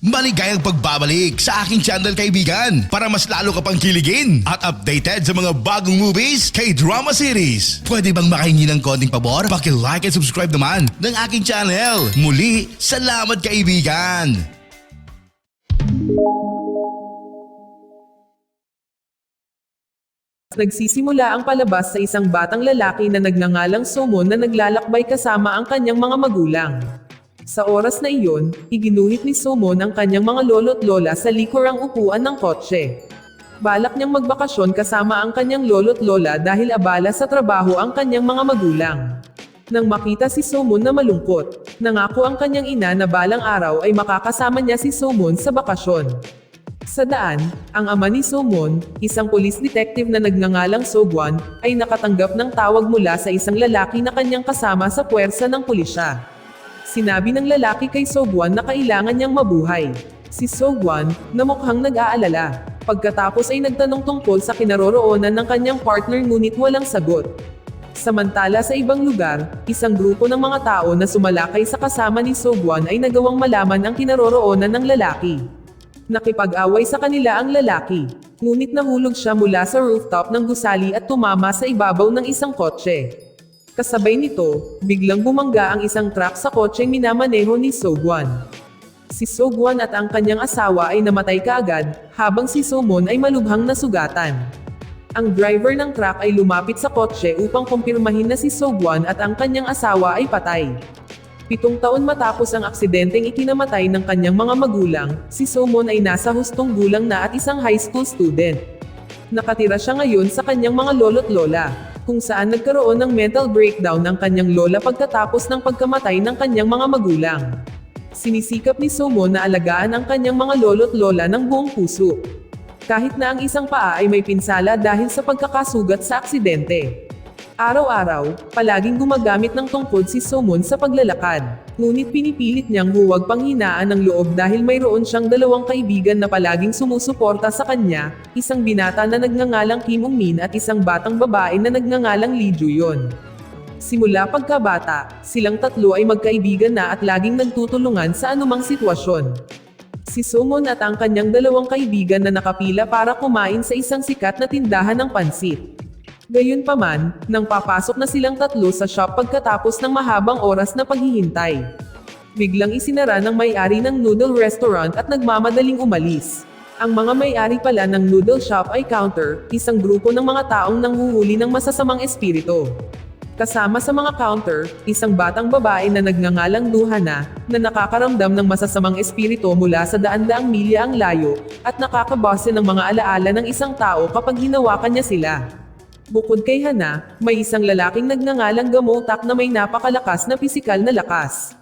Maligayang pagbabalik sa aking channel, kaibigan, para mas lalo ka pang kiligin at updated sa mga bagong movies, K-drama series. Pwede bang makahingi ng konting pabor? Paki-like and subscribe naman ng aking channel. Muli, salamat kaibigan! Nagsisimula ang palabas sa isang batang lalaki na nagngangalang Somon na naglalakbay kasama ang kanyang mga magulang. Sa oras na iyon, iginuhit ni Somon ang kanyang mga lolo't lola sa likurang upuan ng kotse. Balak niyang magbakasyon kasama ang kanyang lolo't lola dahil abala sa trabaho ang kanyang mga magulang. Nang makita si Somon na malungkot, nangako ang kanyang ina na balang araw ay makakasama niya si Somon sa bakasyon. Sa daan, ang ama ni Somon, isang police detective na nagngangalang Sogwan, ay nakatanggap ng tawag mula sa isang lalaki na kanyang kasama sa puwersa ng pulisya. Sinabi ng lalaki kay Sogwan na kailangan niyang mabuhay. Si Sogwan, na mukhang nag-aalala, pagkatapos ay nagtanong tungkol sa kinaroroonan ng kanyang partner ngunit walang sagot. Samantala sa ibang lugar, isang grupo ng mga tao na sumalakay sa kasama ni Sogwan ay nagawang malaman ang kinaroroonan ng lalaki. Nakipag-away sa kanila ang lalaki, ngunit nahulog siya mula sa rooftop ng gusali at tumama sa ibabaw ng isang kotse. Kasabay nito, biglang bumangga ang isang truck sa kotseng minamaneho ni Sogwan. Si Sogwan at ang kanyang asawa ay namatay kaagad, habang si Somon ay malubhang nasugatan. Ang driver ng truck ay lumapit sa kotse upang kumpirmahin na si Sogwan at ang kanyang asawa ay patay. 7 taon matapos ang aksidenteng ikinamatay ng kanyang mga magulang, si Somon ay nasa hustong gulang na at isang high school student. Nakatira siya ngayon sa kanyang mga lolo't lola, kung saan nagkaroon ng mental breakdown ng kanyang lola pagkatapos ng pagkamatay ng kanyang mga magulang. Sinisikap ni Somon na alagaan ang kanyang mga lolo't lola ng buong puso. Kahit na ang isang paa ay may pinsala dahil sa pagkakasugat sa aksidente. Araw-araw, palaging gumagamit ng tungkod si Somon sa paglalakad. Ngunit pinipilit niyang huwag panghinaan ng loob dahil mayroon siyang 2 kaibigan na palaging sumusuporta sa kanya, isang binata na nagngangalang Kim Ung-min at isang batang babae na nagngangalang Lee Ju-yeon. Simula pagkabata, silang tatlo ay magkaibigan na at laging nagtutulungan sa anumang sitwasyon. Si Somon at ang kanyang 2 kaibigan na nakapila para kumain sa isang sikat na tindahan ng pansit. Gayunpaman, nang papasok na silang tatlo sa shop pagkatapos ng mahabang oras na paghihintay, biglang isinara ng may-ari ng noodle restaurant at nagmamadaling umalis. Ang mga may-ari pala ng noodle shop ay Counter, isang grupo ng mga taong nanghuhuli ng masasamang espiritu. Kasama sa mga Counter, isang batang babae na nagngangalang Duhana, na nakakaramdam ng masasamang espiritu mula sa daan-daang milya ang layo, at nakakabase ng mga alaala ng isang tao kapag hinawakan niya sila. Bukod kay Hana, may isang lalaking nagngangalang Gamotak na may napakalakas na pisikal na lakas.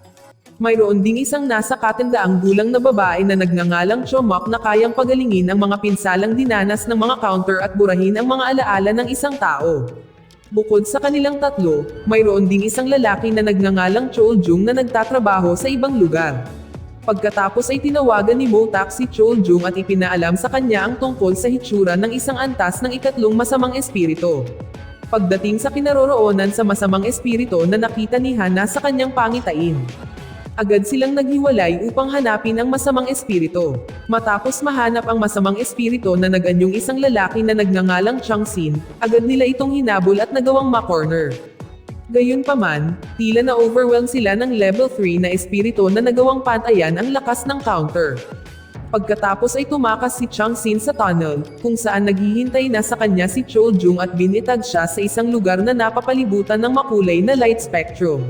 Mayroon ding isang nasa 100 gulang na babae na nagngangalang Chomok na kayang pagalingin ang mga pinsalang dinanas ng mga Counter at burahin ang mga alaala ng isang tao. Bukod sa kanilang tatlo, mayroon ding isang lalaki na nagngangalang Choljung na nagtatrabaho sa ibang lugar. Pagkatapos ay tinawagan ni Motak si Choljung at ipinaalam sa kanya ang tungkol sa hitsura ng isang antas ng 3 masamang espiritu. Pagdating sa kinaroroonan sa masamang espiritu na nakita ni Hana sa kanyang pangitain, agad silang naghiwalay upang hanapin ang masamang espiritu. Matapos mahanap ang masamang espiritu na nag-anyong isang lalaki na nagngangalang Changsin, agad nila itong hinabol at nagawang ma-corner. Gayunpaman, tila na-overwhelm sila ng level 3 na espiritu na nagawang pantayan ang lakas ng Counter. Pagkatapos ay tumakas si Changsin sa tunnel, kung saan naghihintay na sa kanya si Choljung at binitag siya sa isang lugar na napapalibutan ng makulay na light spectrum.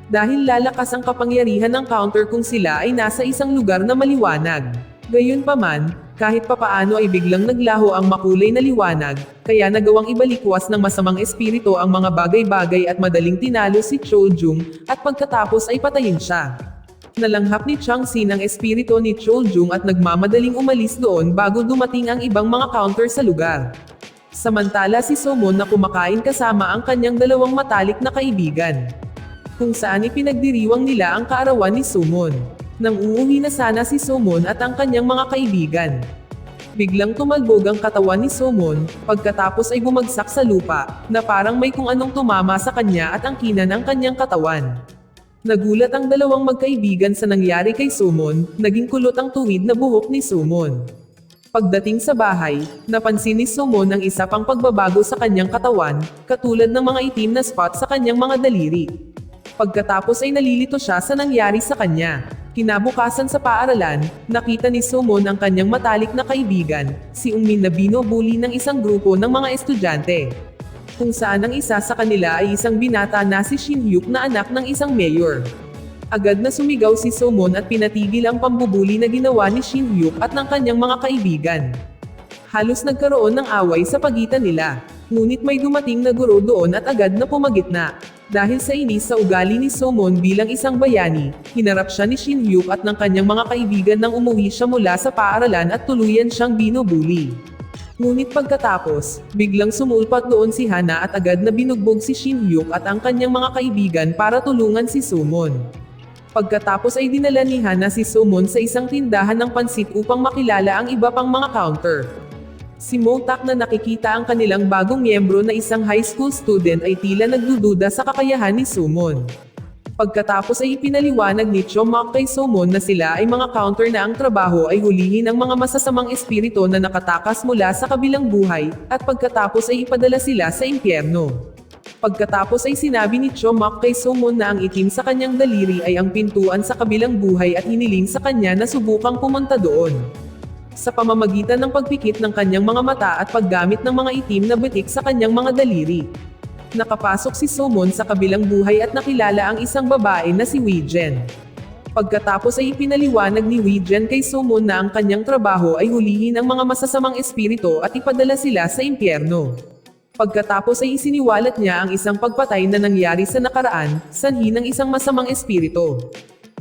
Dahil lalakas ang kapangyarihan ng Counter kung sila ay nasa isang lugar na maliwanag. Gayunpaman, kahit papaano ay biglang naglaho ang makulay na liwanag, kaya nagawang ibalikwas ng masamang espiritu ang mga bagay-bagay at madaling tinalo si Choljung, at pagkatapos ay patayin siya. Nalanghap ni Changsin ang espiritu ni Choljung at nagmamadaling umalis doon bago dumating ang ibang mga Counter sa lugar. Samantala si Somon na kumakain kasama ang kanyang 2 matalik na kaibigan, kung saan ipinagdiriwang nila ang kaarawan ni Somon. Nang uuwi na sana si Somon at ang kanyang mga kaibigan, biglang tumalbog ang katawan ni Somon, pagkatapos ay bumagsak sa lupa, na parang may kung anong tumama sa kanya at angkinan ang kanyang katawan. Nagulat ang dalawang magkaibigan sa nangyari kay Sumon, naging kulot ang tuwid na buhok ni Sumon. Pagdating sa bahay, napansin ni Sumon ang isa pang pagbabago sa kanyang katawan, katulad ng mga itim na spot sa kanyang mga daliri. Pagkatapos ay nalilito siya sa nangyari sa kanya. Kinabukasan sa paaralan, nakita ni Sumon ang kanyang matalik na kaibigan, si Ungmin na binubuli ng isang grupo ng mga estudyante. Kung saan ang isa sa kanila ay isang binata na si Shin-hyuk na anak ng isang mayor. Agad na sumigaw si Sumon at pinatigil ang pambubuli na ginawa ni Shin-hyuk at ng kanyang mga kaibigan. Halos nagkaroon ng away sa pagitan nila. Ngunit may dumating na guro doon at agad na pumagitna. Dahil sa inis sa ugali ni Sumon bilang isang bayani, hinarap siya ni Shin-hyuk at ng kanyang mga kaibigan nang umuwi siya mula sa paaralan at tuluyan siyang binubuli. Ngunit pagkatapos, biglang sumulpat doon si Hana at agad na binugbog si Shin-hyuk at ang kanyang mga kaibigan para tulungan si Sumon. Pagkatapos ay dinala ni Hana si Sumon sa isang tindahan ng pansit upang makilala ang iba pang mga counter. Si Motak na nakikita ang kanilang bagong miyembro na isang high school student ay tila nagdududa sa kakayahan ni Sumon. Pagkatapos ay ipinaliwanag ni Chomak kay Sumon na sila ay mga counter na ang trabaho ay hulihin ang mga masasamang espiritu na nakatakas mula sa kabilang buhay, at pagkatapos ay ipadala sila sa impyerno. Pagkatapos ay sinabi ni Chomak kay Sumon na ang itim sa kanyang daliri ay ang pintuan sa kabilang buhay at hiniling sa kanya na subukang pumunta doon. Sa pamamagitan ng pagpikit ng kanyang mga mata at paggamit ng mga itim na butik sa kanyang mga daliri. Nakapasok si Sumon sa kabilang buhay at nakilala ang isang babae na si Wijen. Pagkatapos ay ipinaliwanag ni Wijen kay Sumon na ang kanyang trabaho ay hulihin ang mga masasamang espiritu at ipadala sila sa impyerno. Pagkatapos ay isiniwalat niya ang isang pagpatay na nangyari sa nakaraan, sanhi ng isang masamang espiritu.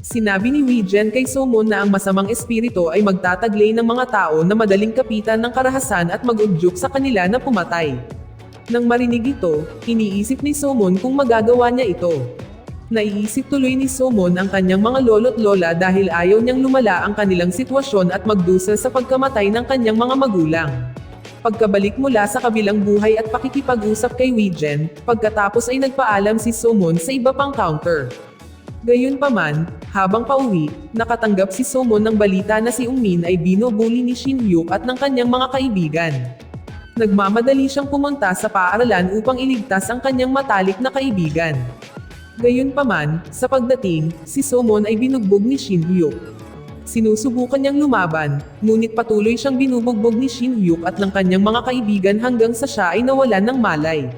Sinabi ni Wijen kay Sumon na ang masamang espiritu ay magtataglay ng mga tao na madaling kapitan ng karahasan at mag-udyok sa kanila na pumatay. Nang marinig ito, iniisip ni Sumon kung magagawa niya ito. Naiisip tuloy ni Sumon ang kanyang mga lolo't lola dahil ayaw niyang lumala ang kanilang sitwasyon at magdusa sa pagkamatay ng kanyang mga magulang. Pagkabalik mula sa kabilang buhay at pakikipag-usap kay Wijen, pagkatapos ay nagpaalam si Sumon sa iba pang counter. Gayunpaman, habang pauwi, nakatanggap si Sumon ng balita na si Ungmin ay binubuli ni Shin-hyuk at ng kanyang mga kaibigan. Nagmamadali siyang pumunta sa paaralan upang iligtas ang kanyang matalik na kaibigan. Gayunpaman, sa pagdating, si Sumon ay binugbog ni Shin-hyuk. Sinusubukan niyang lumaban, ngunit patuloy siyang binubugbog ni Shin-hyuk at ng kanyang mga kaibigan hanggang sa siya ay nawalan ng malay.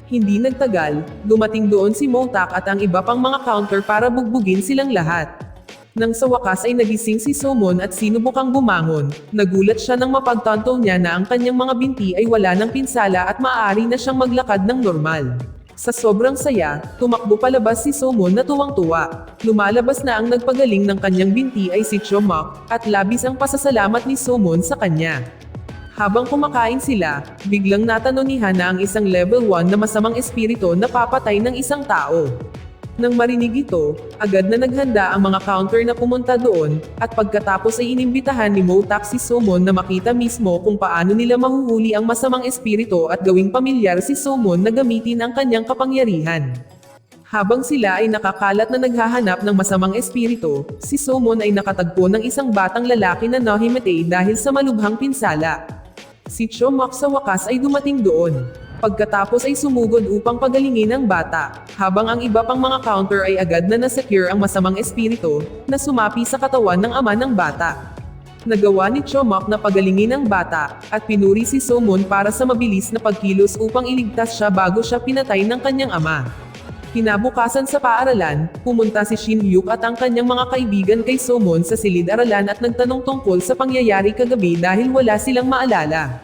Hindi nagtagal, dumating doon si Motak at ang iba pang mga counter para bugbugin silang lahat. Nang sa wakas ay nagising si Sumon at sinubukang bumangon, nagulat siya nang mapagtanto niya na ang kanyang mga binti ay wala ng pinsala at maaari na siyang maglakad ng normal. Sa sobrang saya, tumakbo palabas si Sumon na tuwang-tuwa. Lumalabas na ang nagpagaling ng kanyang binti ay si Chomak, at labis ang pasasalamat ni Sumon sa kanya. Habang kumakain sila, biglang natanong ni Hana ang isang level 1 na masamang espiritu na papatay ng isang tao. Nang marinig ito, agad na naghanda ang mga counter na pumunta doon, at pagkatapos ay inimbitahan ni Motak si Sumon na makita mismo kung paano nila mahuhuli ang masamang espiritu at gawing pamilyar si Sumon na gamitin ang kanyang kapangyarihan. Habang sila ay nakakalat na naghahanap ng masamang espiritu, si Sumon ay nakatagpo ng isang batang lalaki na nahimatay dahil sa malubhang pinsala. Si Chomak sa wakas ay dumating doon. Pagkatapos ay sumugod upang pagalingin ang bata, habang ang iba pang mga counter ay agad na nasecure ang masamang espiritu, na sumapi sa katawan ng ama ng bata. Nagawa ni Chomak na pagalingin ang bata, at pinuri si Sumon para sa mabilis na pagkilos upang iligtas siya bago siya pinatay ng kanyang ama. Kinabukasan sa paaralan, pumunta si Shin-hyuk at ang kanyang mga kaibigan kay Sumon sa silid-aralan at nagtanong tungkol sa pangyayari kagabi dahil wala silang maalala.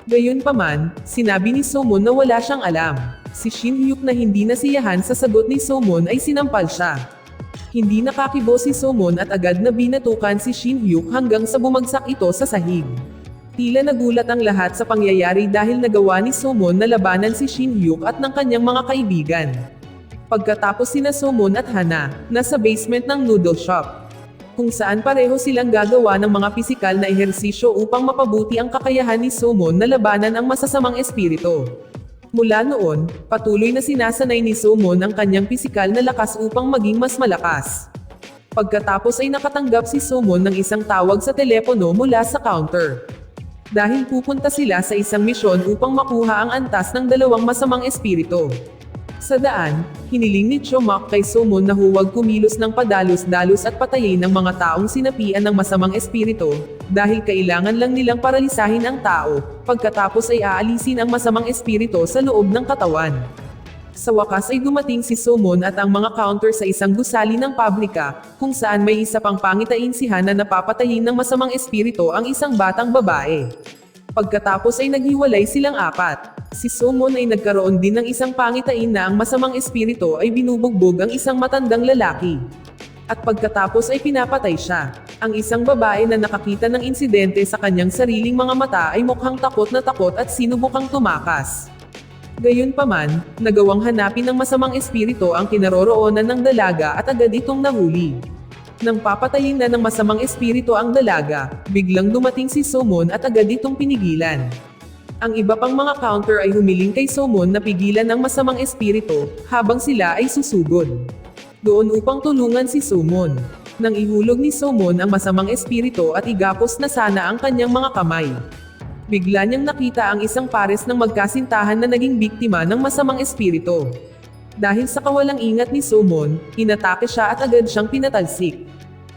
Gayunpaman, sinabi ni Sumon na wala siyang alam. Si Shin-hyuk na hindi nasiyahan sa sagot ni Sumon ay sinampal siya. Hindi nakakibo si Sumon at agad na binatukan si Shin-hyuk hanggang sa bumagsak ito sa sahig. Tila nagulat ang lahat sa pangyayari dahil nagawa ni Sumon na labanan si Shin-hyuk at ng kanyang mga kaibigan. Pagkatapos sina Sumon at Hana, nasa basement ng noodle shop, kung saan pareho silang gagawa ng mga pisikal na ehersisyo upang mapabuti ang kakayahan ni Sumon na labanan ang masasamang espiritu. Mula noon, patuloy na sinasanay ni Sumon ang kanyang pisikal na lakas upang maging mas malakas. Pagkatapos ay nakatanggap si Sumon ng isang tawag sa telepono mula sa counter. Dahil pupunta sila sa isang misyon upang makuha ang antas ng dalawang masamang espiritu. Sa daan, hiniling ni Chomak kay Sumon na huwag kumilos ng padalos-dalos at patayin ng mga taong sinapian ng masamang espiritu, dahil kailangan lang nilang paralisahin ang tao, pagkatapos ay aalisin ang masamang espiritu sa loob ng katawan. Sa wakas ay dumating si Sumon at ang mga counter sa isang gusali ng pabrika, kung saan may isa pang pangitain si Han na napapatayin ng masamang espiritu ang isang batang babae. Pagkatapos ay naghiwalay silang apat. Si Sumon ay nagkaroon din ng isang pangitain na ang masamang espiritu ay binubugbog ang isang matandang lalaki. At pagkatapos ay pinapatay siya. Ang isang babae na nakakita ng insidente sa kanyang sariling mga mata ay mukhang takot at sinubukang tumakas. Gayunpaman, nagawang hanapin ng masamang espiritu ang kinaroroonan ng dalaga at agad itong nahuli. Nang papatayin na ng masamang espiritu ang dalaga, biglang dumating si Sumon at agad itong pinigilan. Ang iba pang mga counter ay humiling kay Sumon na pigilan ang masamang espiritu, habang sila ay susugod doon upang tulungan si Sumon. Nang ihulog ni Sumon ang masamang espiritu at igapos na sana ang kanyang mga kamay. Bigla niyang nakita ang isang pares ng magkasintahan na naging biktima ng masamang espiritu. Dahil sa kawalang ingat ni Sumon, inatake siya at agad siyang pinatalsik.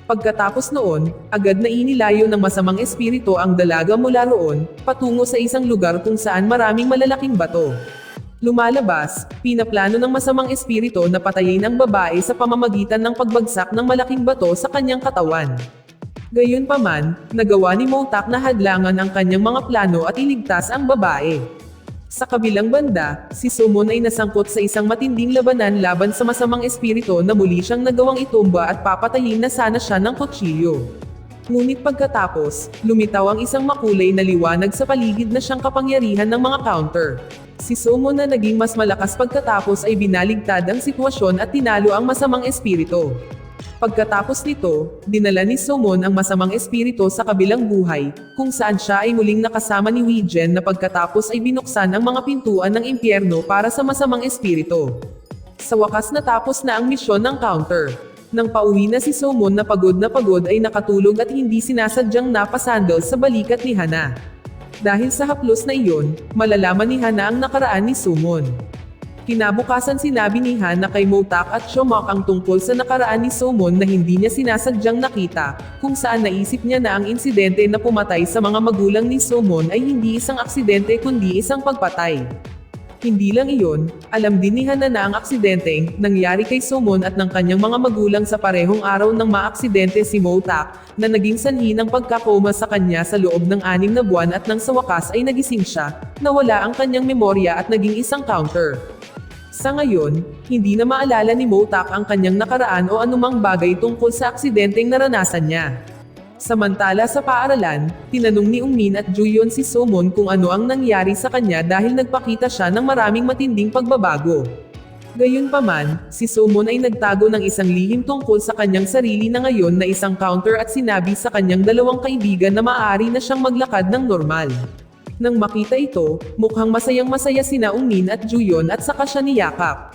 Pagkatapos noon, agad na inilayo ng masamang espiritu ang dalaga mula roon, patungo sa isang lugar kung saan maraming malalaking bato. Lumalabas, pinaplano ng masamang espiritu na patayin ang babae sa pamamagitan ng pagbagsak ng malaking bato sa kanyang katawan. Gayunpaman, nagawa ni Motak na hadlangan ang kanyang mga plano at iligtas ang babae. Sa kabilang banda, si Sumon ay nasangkot sa isang matinding labanan laban sa masamang espiritu na muli siyang nagawang itumba at papatayin na sana siya ng kutsilyo. Ngunit pagkatapos, lumitaw ang isang makulay na liwanag sa paligid na siyang kapangyarihan ng mga counter. Si Sumon na naging mas malakas pagkatapos ay binaligtad ang sitwasyon at tinalo ang masamang espiritu. Pagkatapos nito, dinala ni Sumon ang masamang espiritu sa kabilang buhay, kung saan siya ay muling nakasama ni Wijen na pagkatapos ay binuksan ang mga pintuan ng impyerno para sa masamang espiritu. Sa wakas natapos na ang misyon ng counter. Nang pauwi na si Sumon na pagod ay nakatulog at hindi sinasadyang napasandal sa balikat ni Hana. Dahil sa haplos na iyon, malalaman ni Hana ang nakaraan ni Sumon. Kinabukasan sinabi ni Han na kay Motak at Chomak ang tungkol sa nakaraan ni Sumon na hindi niya sinasadyang nakita, kung saan naisip niya na ang insidente na pumatay sa mga magulang ni Sumon ay hindi isang aksidente kundi isang pagpatay. Hindi lang iyon, alam din ni Han na ang aksidente nangyari kay Sumon at ng kanyang mga magulang sa parehong araw ng maaksidente si Motak, na naging sanhi ng pagkakoma sa kanya sa loob ng 6 na buwan at nang sa wakas ay nagising siya, nawala ang kanyang memorya at naging isang counter. Sa ngayon, hindi na maalala ni Motak ang kanyang nakaraan o anumang bagay tungkol sa aksidenteng naranasan niya. Samantala sa paaralan, tinanong ni Ungmin at Juyon si Sumon kung ano ang nangyari sa kanya dahil nagpakita siya ng maraming matinding pagbabago. Gayunpaman, si Sumon ay nagtago ng isang lihim tungkol sa kanyang sarili na ngayon na isang counter at sinabi sa kanyang dalawang kaibigan na maaari na siyang maglakad ng normal. Nang makita ito, mukhang masayang-masaya sina Ungmin at Juyon at saka siya niyakap.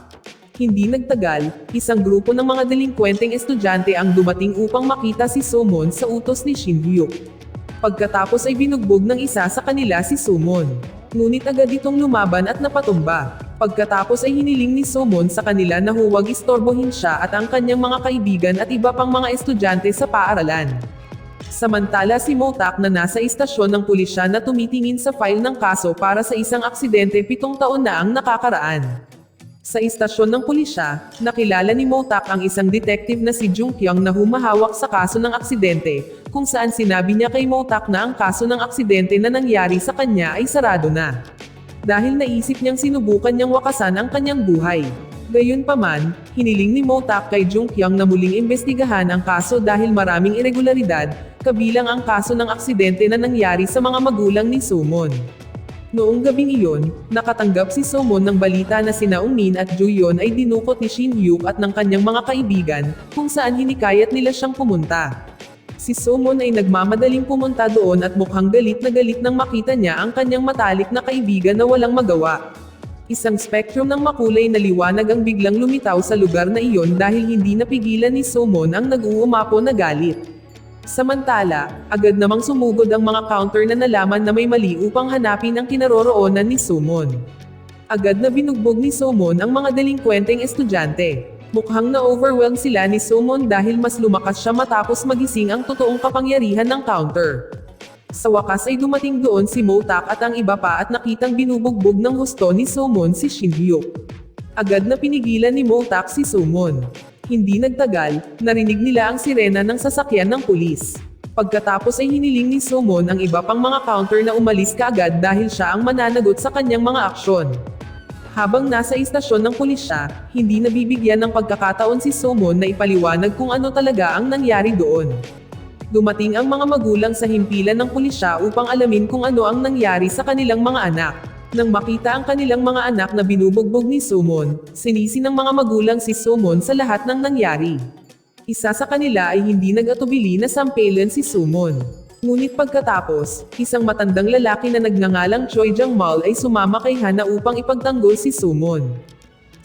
Hindi nagtagal, isang grupo ng mga delinkwenteng estudyante ang dumating upang makita si Sumon sa utos ni Shin Hyuk. Pagkatapos ay binugbog ng isa sa kanila si Sumon. Ngunit agad itong lumaban at napatumba. Pagkatapos ay hiniling ni Sumon sa kanila na huwag istorbohin siya at ang kanyang mga kaibigan at iba pang mga estudyante sa paaralan. Samantala si Motak na nasa istasyon ng pulisya na tumitingin sa file ng kaso para sa isang aksidente 7 taon na ang nakakaraan. Sa istasyon ng pulisya, nakilala ni Motak ang isang detective na si Jung Kyung na humahawak sa kaso ng aksidente, kung saan sinabi niya kay Motak na ang kaso ng aksidente na nangyari sa kanya ay sarado na. Dahil naisip niyang sinubukan niyang wakasan ang kanyang buhay. Gayunpaman, hiniling ni Motak kay Jung Kyung na muling imbestigahan ang kaso dahil maraming irregularidad, kabilang ang kaso ng aksidente na nangyari sa mga magulang ni Sumon. Noong gabing iyon, nakatanggap si Sumon ng balita na sina Ungmin at Juyon ay dinukot ni Shin Hyuk at ng kanyang mga kaibigan, kung saan hinikayat nila siyang pumunta. Si Sumon ay nagmamadaling pumunta doon at mukhang galit na galit nang makita niya ang kanyang matalik na kaibigan na walang magawa. Isang spektrum ng makulay na liwanag ang biglang lumitaw sa lugar na iyon dahil hindi napigilan ni Sumon ang nag-uumapo na galit. Samantala, agad namang sumugod ang mga counter na nalaman na may mali upang hanapin ang kinaroroonan ni Sumon. Agad na binugbog ni Sumon ang mga delinkwenteng estudyante. Mukhang na-overwhelm sila ni Sumon dahil mas lumakas siya matapos magising ang totoong kapangyarihan ng counter. Sa wakas ay dumating doon si Motak at ang iba pa at nakitang binubugbog ng husto ni Sumon si Shin Hyuk. Agad na pinigilan ni Motak si Sumon. Hindi nagtagal, narinig nila ang sirena ng sasakyan ng pulis. Pagkatapos ay hiniling ni Sumon ang iba pang mga counter na umalis kaagad dahil siya ang mananagot sa kanyang mga aksyon. Habang nasa istasyon ng pulisya, hindi nabibigyan ng pagkakataon si Sumon na ipaliwanag kung ano talaga ang nangyari doon. Dumating ang mga magulang sa himpilan ng pulisya upang alamin kung ano ang nangyari sa kanilang mga anak. Nang makita ang kanilang mga anak na binubugbog ni Sumon, sinisi ng mga magulang si Sumon sa lahat ng nangyari. Isa sa kanila ay hindi nag-atubili na sampalin si Sumon. Ngunit pagkatapos, isang matandang lalaki na nagngangalang Choi Jang-mal ay sumama kay Hana upang ipagtanggol si Sumon.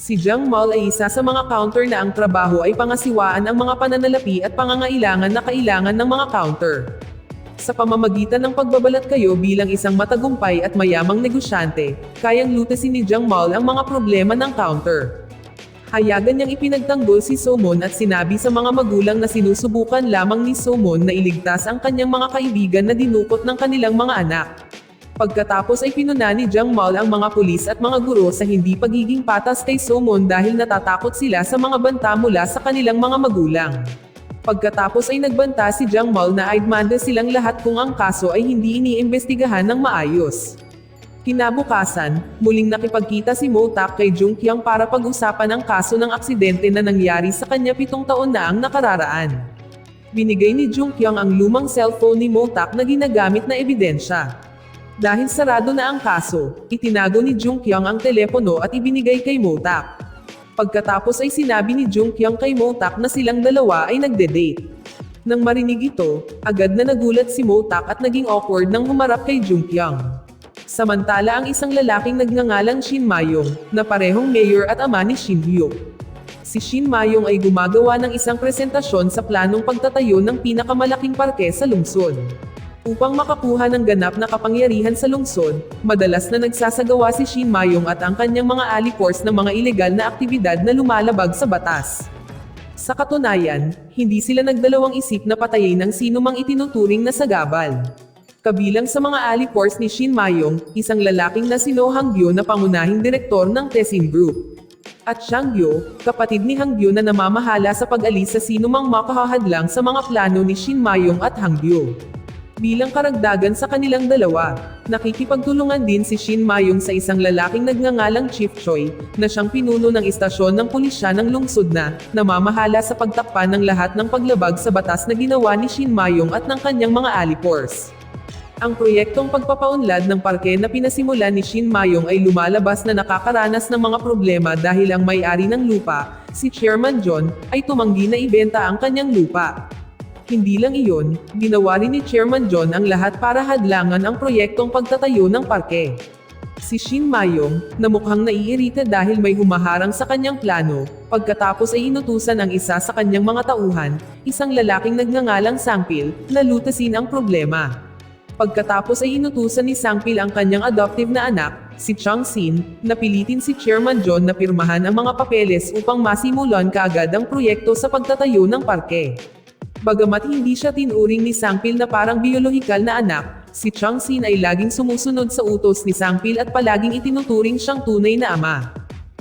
Si Jang-mal ay isa sa mga counter na ang trabaho ay pangasiwaan ang mga pananalapi at pangangailangan na kailangan ng mga counter. Sa pamamagitan ng pagbabalat kayo bilang isang matagumpay at mayamang negosyante, kayang lutasin ni Jang-mal ang mga problema ng counter. Hayagan niyang ipinagtanggol si Sumon at sinabi sa mga magulang na sinusubukan lamang ni Sumon na iligtas ang kanyang mga kaibigan na dinukot ng kanilang mga anak. Pagkatapos ay pinuna ni Jang-mal ang mga pulis at mga guro sa hindi pagiging patas kay Sumon dahil natatakot sila sa mga banta mula sa kanilang mga magulang. Pagkatapos ay nagbanta si Jang-mal na aidmanda silang lahat kung ang kaso ay hindi iniimbestigahan ng maayos. Kinabukasan, muling nakipagkita si Motak kay Jung Kyung para pag-usapan ang kaso ng aksidente na nangyari sa kanya 7 taon na ang nakararaan. Binigay ni Jung Kyung ang lumang cellphone ni Motak na ginagamit na ebidensya. Dahil sarado na ang kaso, itinago ni Jung Kyung ang telepono at ibinigay kay Motak. Pagkatapos ay sinabi ni Jung Kyung kay Motak na silang dalawa ay nagde-date. Nang marinig ito, agad na nagulat si Motak at naging awkward nang humarap kay Jung Kyung. Samantala ang isang lalaking nagngangalang Shin Mayong, na parehong mayor at ama ni Shin Hyuk. Si Shin Mayong ay gumagawa ng isang presentasyon sa planong pagtatayo ng pinakamalaking parke sa lungsod. Upang makakuha ng ganap na kapangyarihan sa lungsod, madalas na nagsasagawa si Shin Mayong at ang kanyang mga alipors ng mga ilegal na aktibidad na lumalabag sa batas. Sa katunayan, hindi sila nagdalawang isip na patayin ang sinumang itinuturing na sagabal. Kabilang sa mga alipors ni Shin Mayong, isang lalaking na si No Hangyo na pangunahing direktor ng Tesin Group. At Shangyo, kapatid ni Hangyo na namamahala sa pag-alis sa sinumang makahahadlang sa mga plano ni Shin Mayong at Hangyo. Bilang karagdagan sa kanilang dalawa, nakikipagtulungan din si Shin Mayong sa isang lalaking nagngangalang Chief Choi, na siyang pinuno ng istasyon ng pulisya ng lungsod na namamahala sa pagtakpan ng lahat ng paglabag sa batas na ginawa ni Shin Mayong at ng kanyang mga alipors. Ang proyektong pagpapaunlad ng parke na pinasimulan ni Shin Mayong ay lumalabas na nakakaranas ng mga problema dahil ang may-ari ng lupa, si Chairman John, ay tumanggi na ibenta ang kanyang lupa. Hindi lang iyon, ginawa rin ni Chairman John ang lahat para hadlangan ang proyektong pagtatayo ng parke. Si Shin Mayong, na mukhang naiirita dahil may humaharang sa kanyang plano, pagkatapos ay inutusan ang isa sa kanyang mga tauhan, isang lalaking nagngangalang Sangpil, na lutasin ang problema. Pagkatapos ay inutusan ni Sangpil ang kanyang adoptive na anak, si Chang Sin, na pilitin si Chairman John na pirmahan ang mga papeles upang masimulan kaagad ang proyekto sa pagtatayo ng parke. Bagamat hindi siya tinuring ni Sangpil na parang biolohikal na anak, si Chang Sin ay laging sumusunod sa utos ni Sangpil at palaging itinuturing siyang tunay na ama.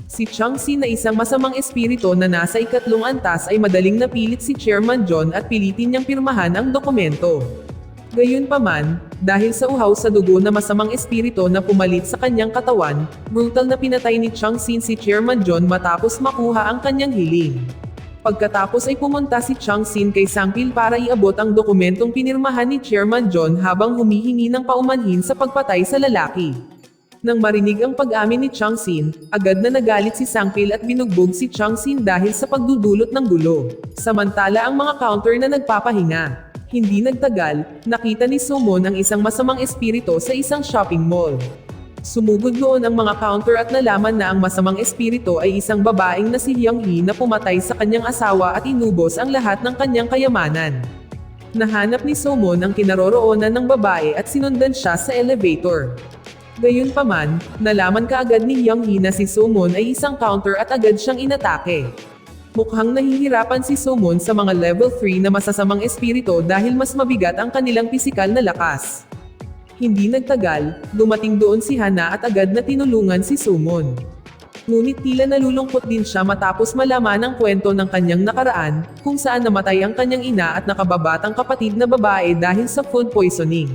Si Chang Sin na isang masamang espiritu na nasa ikatlong antas ay madaling napilit si Chairman John at pilitin niyang pirmahan ang dokumento. Gayunpaman, dahil sa uhaw sa dugo na masamang espiritu na pumalit sa kanyang katawan, brutal na pinatay ni Chang Sin si Chairman John matapos makuha ang kanyang hiling. Pagkatapos ay pumunta si Chang Sin kay Sangpil para iabot ang dokumentong pinirmahan ni Chairman John habang humihingi ng paumanhin sa pagpatay sa lalaki. Nang marinig ang pag-amin ni Chang Sin, agad na nagalit si Sangpil at binugbog si Chang Sin dahil sa pagdudulot ng gulo. Samantala ang mga counter na nagpapahinga. Hindi nagtagal, nakita ni Sumon ang isang masamang espiritu sa isang shopping mall. Sumugod doon ang mga counter at nalaman na ang masamang espiritu ay isang babaeng na si Hyung Hee na pumatay sa kanyang asawa at inubos ang lahat ng kanyang kayamanan. Nahanap ni Somon ang kinaroroonan ng babae at sinundan siya sa elevator. Gayunpaman, nalaman kaagad ni Hyung Hee na si Somon ay isang counter at agad siyang inatake. Mukhang nahihirapan si Somon sa mga level 3 na masasamang espiritu dahil mas mabigat ang kanilang pisikal na lakas. Hindi nagtagal, dumating doon si Hana at agad na tinulungan si Somon. Ngunit tila nalulungkot din siya matapos malaman ang kwento ng kanyang nakaraan, kung saan namatay ang kanyang ina at nakababatang kapatid na babae dahil sa food poisoning.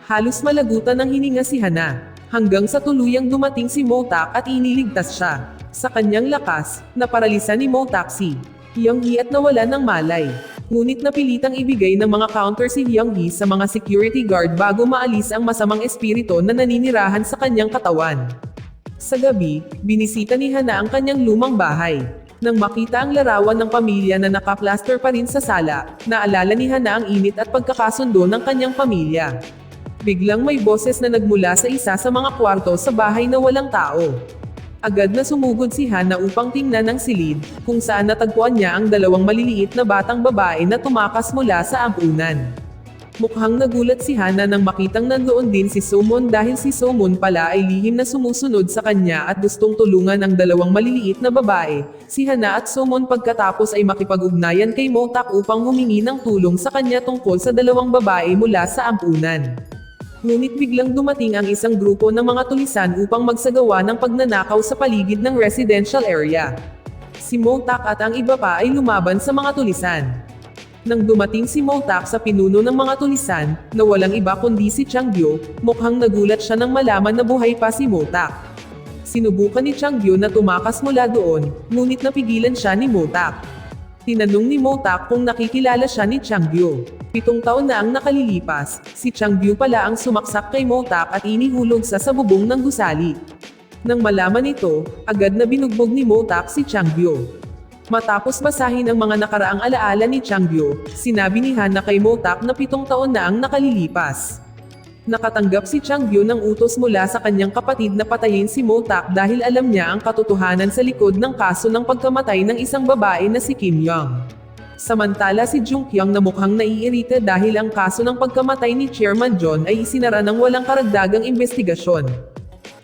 Halos malagutan ng hininga si Hana, hanggang sa tuluyang dumating si Motak at iniligtas siya. Sa kanyang lakas, naparalisa ni Motak si Hyung Hee at nawalan ng malay. Ngunit napilitang ibigay ng mga counter si Hyung Hee sa mga security guard bago maalis ang masamang espiritu na naninirahan sa kanyang katawan. Sa gabi, binisita ni Hana ang kanyang lumang bahay. Nang makita ang larawan ng pamilya na nakaplaster pa rin sa sala, naalala ni Hana ang init at pagkakasundo ng kanyang pamilya. Biglang may boses na nagmula sa isa sa mga kwarto sa bahay na walang tao. Agad na sumugod si Hana upang tingnan ang silid, kung saan natagpuan niya ang dalawang maliliit na batang babae na tumakas mula sa ampunan. Mukhang nagulat si Hana nang makitang nandoon din si Somon dahil si Somon pala ay lihim na sumusunod sa kanya at gustong tulungan ang dalawang maliliit na babae. Si Hana at Somon pagkatapos ay makipag-ugnayan kay Motak upang humingi ng tulong sa kanya tungkol sa dalawang babae mula sa ampunan. Ngunit biglang dumating ang isang grupo ng mga tulisan upang magsagawa ng pagnanakaw sa paligid ng residential area. Si Motak at ang iba pa ay lumaban sa mga tulisan. Nang dumating si Motak sa pinuno ng mga tulisan, na walang iba kundi si Changgyo, mukhang nagulat siya nang malaman na buhay pa si Motak. Sinubukan ni Changgyo na tumakas mula doon, ngunit napigilan siya ni Motak. Tinanong ni Motak kung nakikilala siya ni Changgyo. 7 taon na ang nakalilipas, si Changgyo pala ang sumaksak kay Motak at inihulog sa bubong ng gusali. Nang malaman ito, agad na binugbog ni Motak si Changgyo. Matapos basahin ang mga nakaraang alaala ni Changgyo, sinabi ni Hana kay Motak na 7 taon na ang nakalilipas. Nakatanggap si Changgyo ng utos mula sa kanyang kapatid na patayin si Motak dahil alam niya ang katotohanan sa likod ng kaso ng pagkamatay ng isang babae na si Kim Young. Samantala si Jung Kyung na mukhang naiirita dahil ang kaso ng pagkamatay ni Chairman John ay isinara ng walang karagdagang investigasyon.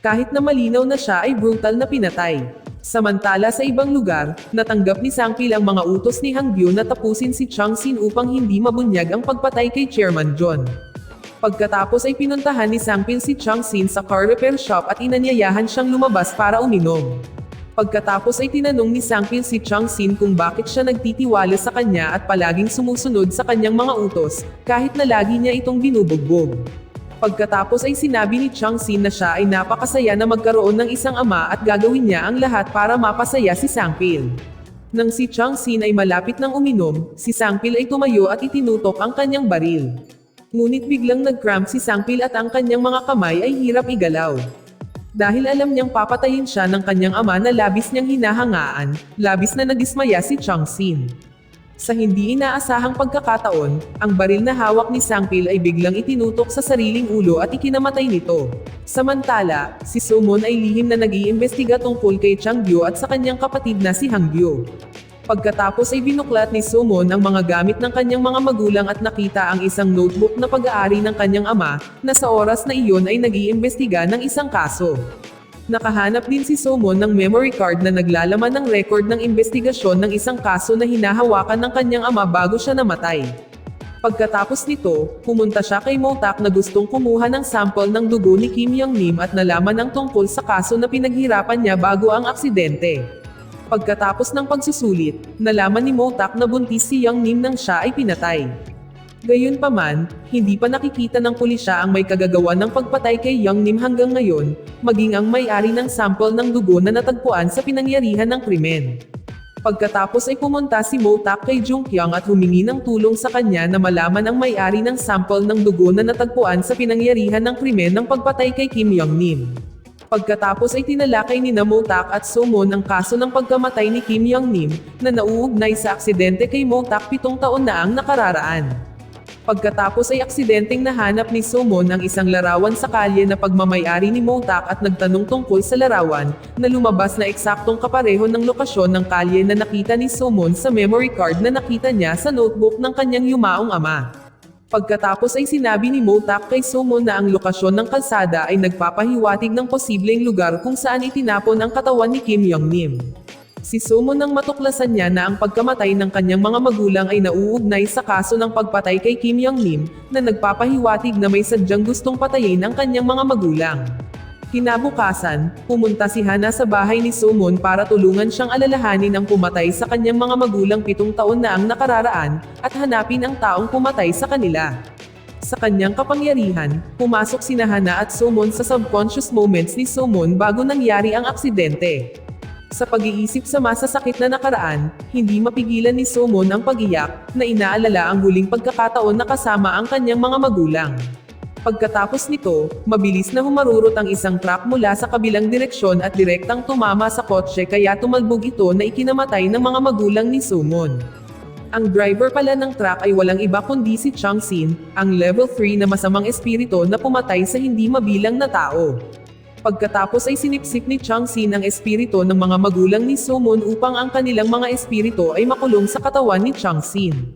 Kahit na malinaw na siya ay brutal na pinatay. Samantala sa ibang lugar, natanggap ni Sangpil ang mga utos ni Hangyu na tapusin si Chang Sin upang hindi mabunyag ang pagpatay kay Chairman John. Pagkatapos ay pinuntahan ni Sangpil si Chang Sin sa car repair shop at inanyayahan siyang lumabas para uminom. Pagkatapos ay tinanong ni Sangpil si Chang Sin kung bakit siya nagtitiwala sa kanya at palaging sumusunod sa kanyang mga utos, kahit na lagi niya itong binubugbog. Pagkatapos ay sinabi ni Chang Sin na siya ay napakasaya na magkaroon ng isang ama at gagawin niya ang lahat para mapasaya si Sangpil. Nang si Chang Sin ay malapit ng uminom, si Sangpil ay tumayo at itinutok ang kanyang baril. Ngunit biglang nag-cramp si Sangpil at ang kanyang mga kamay ay hirap igalaw. Dahil alam niyang papatayin siya ng kanyang ama na labis niyang hinahangaan, labis na nadismaya si Chang Sin. Sa hindi inaasahang pagkakataon, ang baril na hawak ni Sangpil ay biglang itinutok sa sariling ulo at ikinamatay nito. Samantala, si Somon ay lihim na nag-iimbestiga tungkol kay Changgyo at sa kanyang kapatid na si Hangyu. Pagkatapos ay binuklat ni Somon ang mga gamit ng kanyang mga magulang at nakita ang isang notebook na pag-aari ng kanyang ama, na sa oras na iyon ay nag-iimbestiga ng isang kaso. Nakahanap din si Somon ng memory card na naglalaman ng record ng investigasyon ng isang kaso na hinahawakan ng kanyang ama bago siya namatay. Pagkatapos nito, pumunta siya kay Motak na gustong kumuha ng sample ng dugo ni Kim Young Nim at nalaman ang tungkol sa kaso na pinaghirapan niya bago ang aksidente. Pagkatapos ng pagsusulit, nalaman ni Motak na buntis si Young Nim nang siya ay pinatay. Gayunpaman, hindi pa nakikita ng pulisya ang may kagagawa ng pagpatay kay Young Nim hanggang ngayon, maging ang may-ari ng sample ng dugo na natagpuan sa pinangyarihan ng krimen. Pagkatapos ay pumunta si Motak kay Jung Kyung at humingi ng tulong sa kanya na malaman ang may-ari ng sample ng dugo na natagpuan sa pinangyarihan ng krimen ng pagpatay kay Kim Young Nim. Pagkatapos ay tinalakay ni Motak at Somon ang kaso ng pagkamatay ni Kim Young Nim, na nauugnay sa aksidente kay Motak 7 taon na ang nakararaan. Pagkatapos ay aksidenteng nahanap ni Sumon ang isang larawan sa kalye na pagmamayari ni Motak at nagtanong tungkol sa larawan, na lumabas na eksaktong kapareho ng lokasyon ng kalye na nakita ni Sumon sa memory card na nakita niya sa notebook ng kanyang yumaong ama. Pagkatapos ay sinabi ni Motak kay Sumon na ang lokasyon ng kalsada ay nagpapahiwatig ng posibleng lugar kung saan itinapon ang katawan ni Kim Yong-nim. Si Sumon nang matuklasan niya na ang pagkamatay ng kanyang mga magulang ay nauugnay sa kaso ng pagpatay kay Kim Yong-nim, na nagpapahiwatig na may sadyang gustong patayin ang kanyang mga magulang. Kinabukasan, pumunta si Hana sa bahay ni Sumon para tulungan siyang alalahanin ang pumatay sa kanyang mga magulang 7 taon na ang nakararaan, at hanapin ang taong pumatay sa kanila. Sa kanyang kapangyarihan, pumasok sina Hana at Sumon sa subconscious moments ni Sumon bago nangyari ang aksidente. Sa pag-iisip sa masasakit na nakaraan, hindi mapigilan ni Sumon ang pag-iyak, na inaalala ang huling pagkakataon na kasama ang kanyang mga magulang. Pagkatapos nito, mabilis na humarurot ang isang truck mula sa kabilang direksyon at direktang tumama sa kotse kaya tumalbog ito na ikinamatay ng mga magulang ni Sumon. Ang driver pala ng truck ay walang iba kundi si Chang-sin, ang level 3 na masamang espiritu na pumatay sa hindi mabilang na tao. Pagkatapos ay sinipsip ni Chang-sin ang espiritu ng mga magulang ni Sumon upang ang kanilang mga espiritu ay makulong sa katawan ni Chang-sin.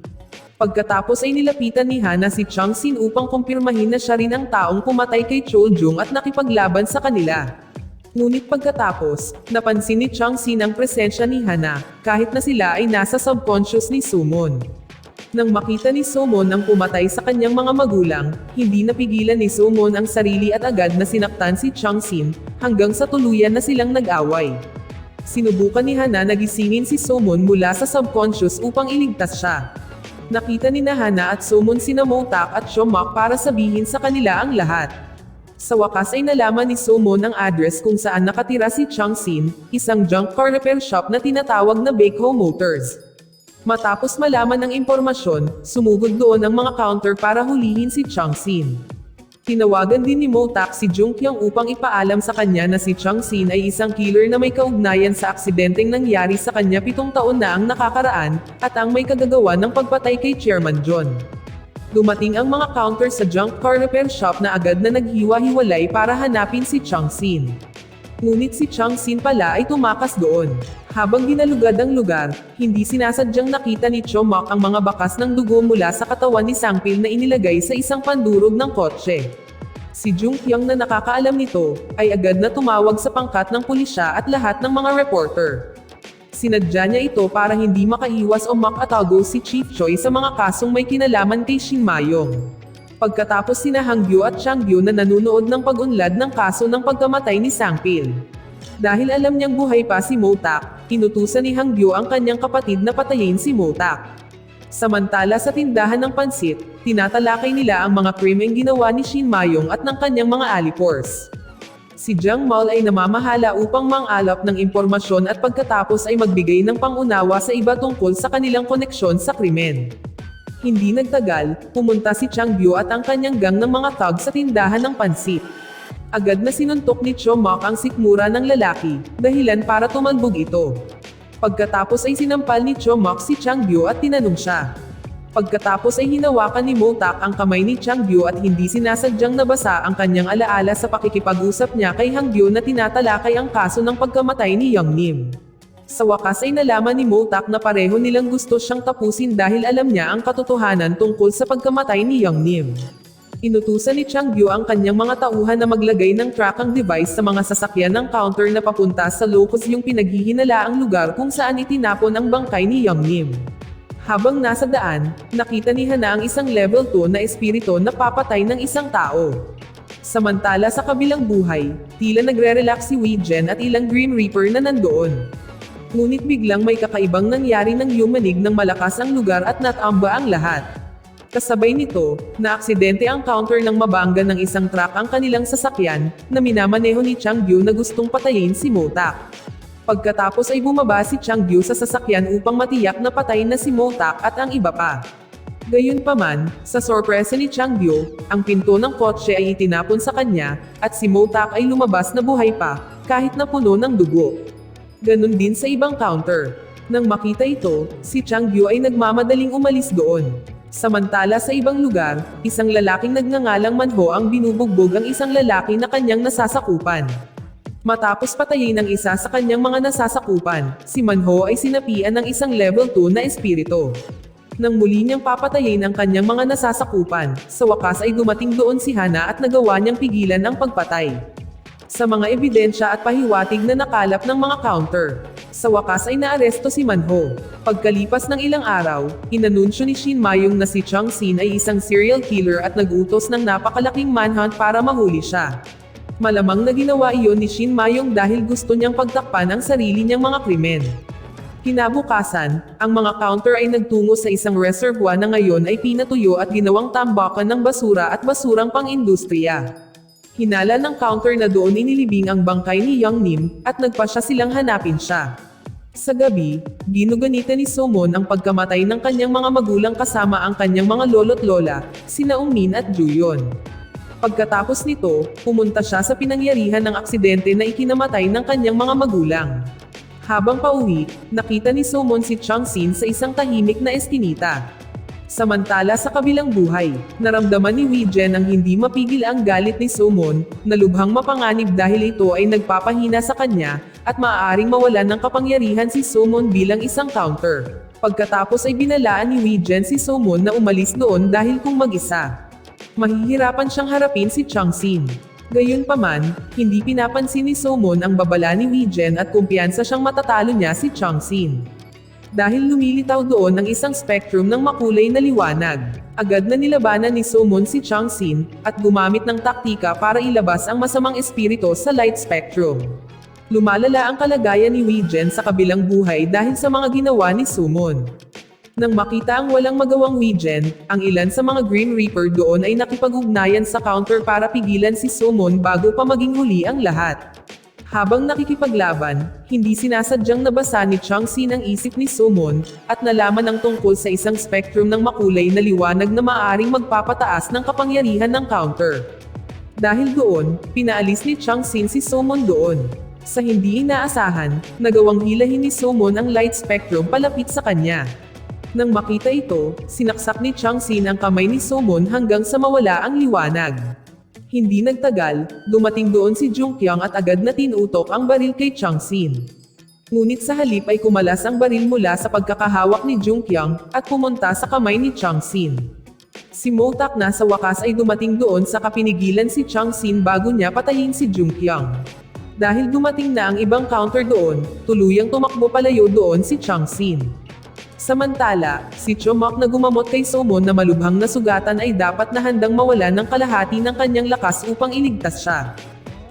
Pagkatapos ay nilapitan ni Hana si Chang-sin upang kumpirmahin na siya rin ang taong pumatay kay Chol-jung at nakipaglaban sa kanila. Ngunit pagkatapos, napansin ni Chang-sin ang presensya ni Hana, kahit na sila ay nasa subconscious ni Sumon. Nang makita ni Sumon ang pumatay sa kanyang mga magulang, hindi napigilan ni Sumon ang sarili at agad na sinaktan si Chang-sin, hanggang sa tuluyan na silang nag-away. Sinubukan ni Hana na gisingin si Sumon mula sa subconscious upang iligtas siya. Nakita ni Hana at Sumon sina Motak at Shomak para sabihin sa kanila ang lahat. Sa wakas ay nalaman ni Sumon ang address kung saan nakatira si Chang-sin, isang junk car repair shop na tinatawag na Baekho Motors. Matapos malaman ng impormasyon, sumugod doon ang mga counter para hulihin si Chang-sin. Tinawagan din ni Motak si Jung Kyung upang ipaalam sa kanya na si Chang-sin ay isang killer na may kaugnayan sa aksidenteng nangyari sa kanya 7 taon na ang nakakaraan, at ang may kagagawa ng pagpatay kay Chairman John. Dumating ang mga counter sa junk car repair shop na agad na naghiwa-hiwalay para hanapin si Chang-sin. Ngunit si Chang-sin pala ay tumakas doon. Habang ginalugad ang lugar, hindi sinasadyang nakita ni Chomak ang mga bakas ng dugo mula sa katawan ni Sangpil na inilagay sa isang pandurog ng kotse. Si Jung Kyung na nakakaalam nito, ay agad na tumawag sa pangkat ng pulisya at lahat ng mga reporter. Sinadya niya ito para hindi makaiwas o makatago si Chief Choi sa mga kasong may kinalaman kay Shin Mayong. Pagkatapos sina Hangyu at Changgyu na nanunood ng pag-unlad ng kaso ng pagkamatay ni Sangpil. Dahil alam niyang buhay pa si Motak, inutusan ni Hangyu ang kanyang kapatid na patayin si Motak. Samantala sa tindahan ng pansit, tinatalakay nila ang mga krimeng ginawa ni Shin Mayong at ng kanyang mga alipors. Si Jiang Mal ay namamahala upang mangalap ng impormasyon at pagkatapos ay magbigay ng pangunawa sa iba tungkol sa kanilang koneksyon sa krimen. Hindi nagtagal, pumunta si Changgyu at ang kanyang gang ng mga thug sa tindahan ng pansit. Agad na sinuntok ni Chomak ang sikmura ng lalaki, dahilan para tumalbog ito. Pagkatapos ay sinampal ni Chomak si Changgyu at tinanong siya. Pagkatapos ay hinawakan ni Motak ang kamay ni Changgyu at hindi sinasadyang nabasa ang kanyang alaala sa pakikipag-usap niya kay Hangyu na tinatalakay ang kaso ng pagkamatay ni Yong-nim. Sa wakas ay nalaman ni Motak na pareho nilang gusto siyang tapusin dahil alam niya ang katotohanan tungkol sa pagkamatay ni Yong-nim. Inutusan ni Changgyu ang kanyang mga tauhan na maglagay ng tracking device sa mga sasakyan ng counter na papunta sa locus yung pinaghihinalaang lugar kung saan itinapon ang bangkay ni Yong-nim. Habang nasa daan, nakita ni Hana ang isang level 2 na espiritu na papatay ng isang tao. Samantala sa kabilang buhay, tila nagre-relax si Wei Jen at ilang Grim Reaper na nandoon. Ngunit biglang may kakaibang nangyari nang yumanig ng malakas ang lugar at natamba ang lahat. Kasabay nito, naaksidente ang counter ng mabangga ng isang truck ang kanilang sasakyan, na minamaneho ni Changgyu na gustong patayin si Motak. Pagkatapos ay bumaba si Changgyu sa sasakyan upang matiyak na patay na si Motak at ang iba pa. Gayunpaman, sa sorpresa ni Changgyu, ang pinto ng kotse ay itinapon sa kanya, at si Motak ay lumabas na buhay pa, kahit na puno ng dugo. Ganon din sa ibang counter. Nang makita ito, si Changgyu ay nagmamadaling umalis doon. Samantala sa ibang lugar, isang lalaking nagngangalang Manho ang binubugbog ang isang lalaki na kanyang nasasakupan. Matapos patayin ng isa sa kanyang mga nasasakupan, si Manho ay sinapian ng isang level 2 na espiritu. Nang muli niyang papatayin ang kanyang mga nasasakupan, sa wakas ay dumating doon si Hana at nagawa niyang pigilan ang pagpatay. Sa mga ebidensya at pahiwatig na nakalap ng mga counter, sa wakas ay naaresto si Manho. Pagkalipas ng ilang araw, inanunsyo ni Shin Mayong na si Chang Sin ay isang serial killer at nag-utos ng napakalaking manhunt para mahuli siya. Malamang na ginawa iyon ni Shin Mayong dahil gusto niyang pagtakpan ang sarili niyang mga krimen. Kinabukasan, ang mga counter ay nagtungo sa isang reservoir na ngayon ay pinatuyo at ginawang tambakan ng basura at basurang pang-industriya. Hinala ng counter na doon inilibing ang bangkay ni Young Nim, at nagpasya silang hanapin siya. Sa gabi, ginuganita ni Somon ang pagkamatay ng kanyang mga magulang kasama ang kanyang mga lolo't lola, sina Ungmin at Juyon. Pagkatapos nito, pumunta siya sa pinangyarihan ng aksidente na ikinamatay ng kanyang mga magulang. Habang pauwi, nakita ni Somon si Chang Sin sa isang tahimik na eskinita. Samantala sa kabilang buhay, naramdaman ni Wei Jen ang hindi mapigil ang galit ni Somon, na lubhang mapanganib dahil ito ay nagpapahina sa kanya, at maaaring mawalan ng kapangyarihan si Somon bilang isang counter. Pagkatapos ay binalaan ni Wei Jen si Somon na umalis doon dahil kung mag-isa, mahihirapan siyang harapin si Chang Sin. Gayunpaman, hindi pinapansin ni Somon ang babala ni Wei Jen at kumpiyansa siyang matatalo niya si Chang Sin. Dahil lumilitaw doon ang isang spectrum ng makulay na liwanag, agad na nilabanan ni Somon si Chang Sin, at gumamit ng taktika para ilabas ang masamang espiritu sa light spectrum. Lumalala ang kalagayan ni Wei Jen sa kabilang buhay dahil sa mga ginawa ni Somon. Nang makita ang walang magawang Wei Jen, ang ilan sa mga Grim Reaper doon ay nakipag-ugnayan sa counter para pigilan si Somon bago pa maging huli ang lahat. Habang nakikipaglaban, hindi sinasadyang nabasa ni Chang Sin ang isip ni Somon, at nalaman ang tungkol sa isang spectrum ng makulay na liwanag na maaaring magpapataas ng kapangyarihan ng counter. Dahil doon, pinaalis ni Chang Sin si Somon doon. Sa hindi inaasahan, nagawang hilahin ni Somon ang light spectrum palapit sa kanya. Nang makita ito, sinaksak ni Chang Sin ang kamay ni Somon hanggang sa mawala ang liwanag. Hindi nagtagal, dumating doon si Jung Kyung at agad na tinutok ang baril kay Chang Sin. Ngunit sa halip ay kumalas ang baril mula sa pagkakahawak ni Jung Kyung, at pumunta sa kamay ni Chang Sin. Si Mo Tak na sa wakas ay dumating doon sa kapinigilan si Chang Sin bago niya patayin si Jung Kyung. Dahil dumating na ang ibang counter doon, tuluyang tumakbo palayo doon si Chang Sin. Samantala, si Chomok na gumamot kay Somon na malubhang nasugatan ay dapat na handang mawala ng kalahati ng kanyang lakas upang iligtas siya.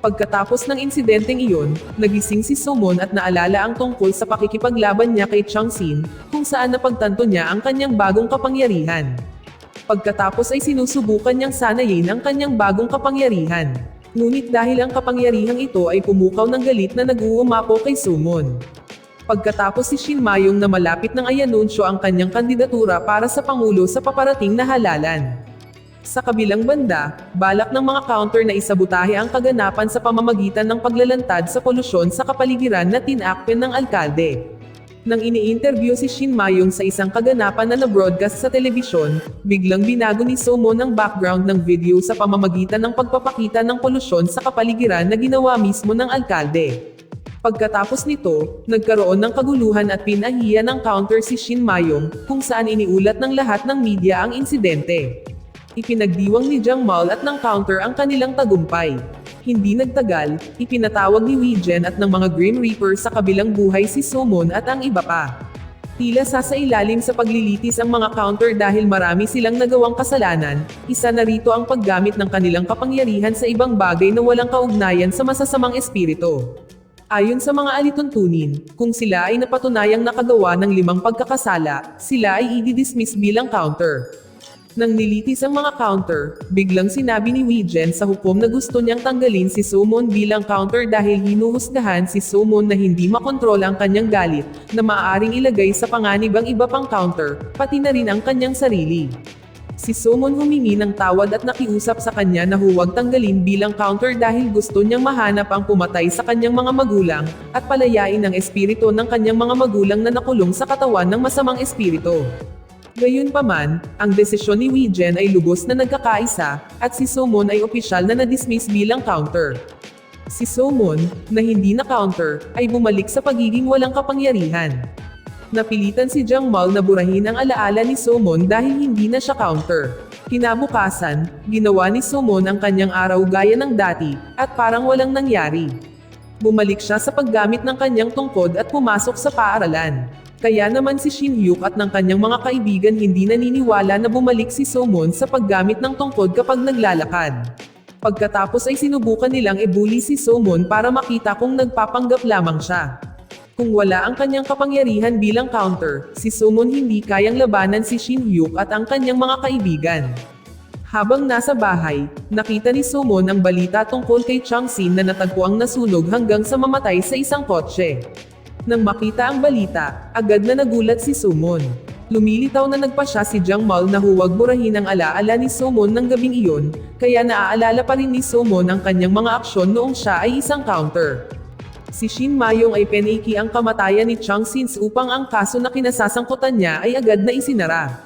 Pagkatapos ng insidenteng iyon, nagising si Somon at naalala ang tungkol sa pakikipaglaban niya kay Chang Sin, kung saan napagtanto niya ang kanyang bagong kapangyarihan. Pagkatapos ay sinusubukan niyang sanayin ang kanyang bagong kapangyarihan. Ngunit dahil ang kapangyarihang ito ay pumukaw ng galit na nag-uumapo kay Somon. Pagkatapos si Shin Mayong na malapit nang ayanunsyo ang kanyang kandidatura para sa Pangulo sa paparating na halalan. Sa kabilang banda, balak ng mga counter na isabutahe ang kaganapan sa pamamagitan ng paglalantad sa polusyon sa kapaligiran na tinakpen ng alkalde. Nang ini-interview si Shin Mayong sa isang kaganapan na na-broadcast sa telebisyon, biglang binago ni Somon ang background ng video sa pamamagitan ng pagpapakita ng polusyon sa kapaligiran na ginawa mismo ng alkalde. Pagkatapos nito, nagkaroon ng kaguluhan at pinahiya ng counter si Shin Mayong, kung saan iniulat ng lahat ng media ang insidente. Ipinagdiwang ni Jiang Mal at ng counter ang kanilang tagumpay. Hindi nagtagal, ipinatawag ni Wei Jen at ng mga Grim Reaper sa kabilang buhay si Somon at ang iba pa. Tila sasailalim sa paglilitis ang mga counter dahil marami silang nagawang kasalanan, isa na rito ang paggamit ng kanilang kapangyarihan sa ibang bagay na walang kaugnayan sa masasamang espiritu. Ayon sa mga alituntunin, kung sila ay napatunayang nakagawa ng 5 pagkakasala, sila ay i-dismiss bilang counter. Nang nilitis ang mga counter, biglang sinabi ni Wei Jen sa hukom na gusto niyang tanggalin si Somon bilang counter dahil hinuhusgahan si Somon na hindi makontrol ang kanyang galit, na maaaring ilagay sa panganib ang iba pang counter, pati na rin ang kanyang sarili. Si Somon humingi ng tawad at nakiusap sa kanya na huwag tanggalin bilang counter dahil gusto niyang mahanap ang pumatay sa kanyang mga magulang, at palayain ang espiritu ng kanyang mga magulang na nakulong sa katawan ng masamang espiritu. Gayunpaman, ang desisyon ni Wee-Jen ay lubos na nagkakaisa, at si So-moon ay opisyal na na-dismiss bilang counter. Si So-moon, na hindi na-counter, ay bumalik sa pagiging walang kapangyarihan. Napilitan si Jang-mal na burahin ang alaala ni So-moon dahil hindi na siya counter. Kinabukasan, ginawa ni So-moon ang kanyang araw gaya ng dati, at parang walang nangyari. Bumalik siya sa paggamit ng kanyang tungkod at pumasok sa paaralan. Kaya naman si Shin-hyuk at ng kanyang mga kaibigan hindi naniniwala na bumalik si So-moon sa paggamit ng tungkod kapag naglalakad. Pagkatapos ay sinubukan nilang i-bully si So-moon para makita kung nagpapanggap lamang siya. Kung wala ang kanyang kapangyarihan bilang counter, si So-moon hindi kayang labanan si Shin-hyuk at ang kanyang mga kaibigan. Habang nasa bahay, nakita ni So-moon ang balita tungkol kay Chang-sin na natagpuang nasunog hanggang sa mamatay sa isang kotse. Nang makita ang balita, agad na nagulat si So-moon. Lumilitaw na nagpa siya si Jang-mal na huwag burahin ang alaala ni So-moon ng gabing iyon, kaya naaalala pa rin ni So-moon ang kanyang mga aksyon noong siya ay isang counter. Si Shin Mayong ay peniki ang kamatayan ni Chang-sin upang ang kaso na kinasasangkutan niya ay agad na isinara.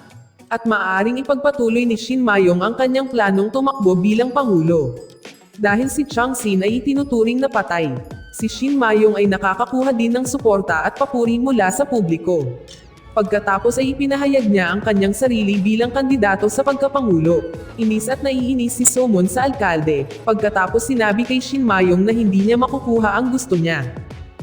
At maaaring ipagpatuloy ni Shin Mayong ang kanyang planong tumakbo bilang pangulo. Dahil si Chang-sin ay itinuturing na patay, si Shin Mayong ay nakakakuha din ng suporta at papuri mula sa publiko. Pagkatapos ay ipinahayag niya ang kanyang sarili bilang kandidato sa pagkapangulo. Inis at naiinis si So-moon sa alkalde, pagkatapos sinabi kay Shin Mayong na hindi niya makukuha ang gusto niya.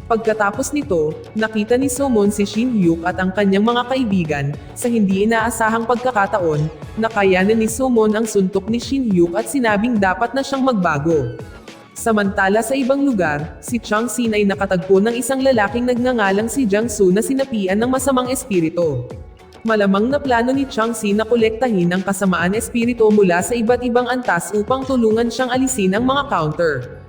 Pagkatapos nito, nakita ni So-moon si Shin-hyuk at ang kanyang mga kaibigan, sa hindi inaasahang pagkakataon, nakayanan ni So-moon ang suntok ni Shin-hyuk at sinabing dapat na siyang magbago. Samantala sa ibang lugar, si Chang-sin ay nakatagpo ng isang lalaking nagngangalang si Jang-soo na sinapian ng masamang espiritu. Malamang na plano ni Chang-sin na kolektahin ang kasamaan espiritu mula sa iba't ibang antas upang tulungan siyang alisin ang mga counter.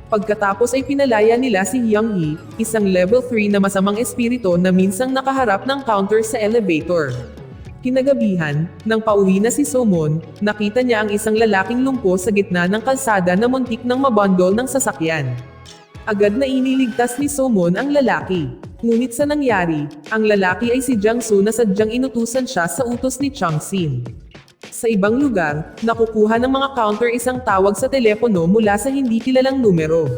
Pagkatapos ay pinalaya nila si Hyung-hee, isang level 3 na masamang espiritu na minsang nakaharap ng counter sa elevator. Kinagabihan, nang pauwi na si So-moon, nakita niya ang isang lalaking lumpo sa gitna ng kalsada na muntik nang mabundol ng sasakyan. Agad na iniligtas ni So-moon ang lalaki. Ngunit sa nangyari, ang lalaki ay si Jang-soo na sadyang inutusan siya sa utos ni Chang-sin. Sa ibang lugar, nakukuha ng mga counter isang tawag sa telepono mula sa hindi kilalang numero.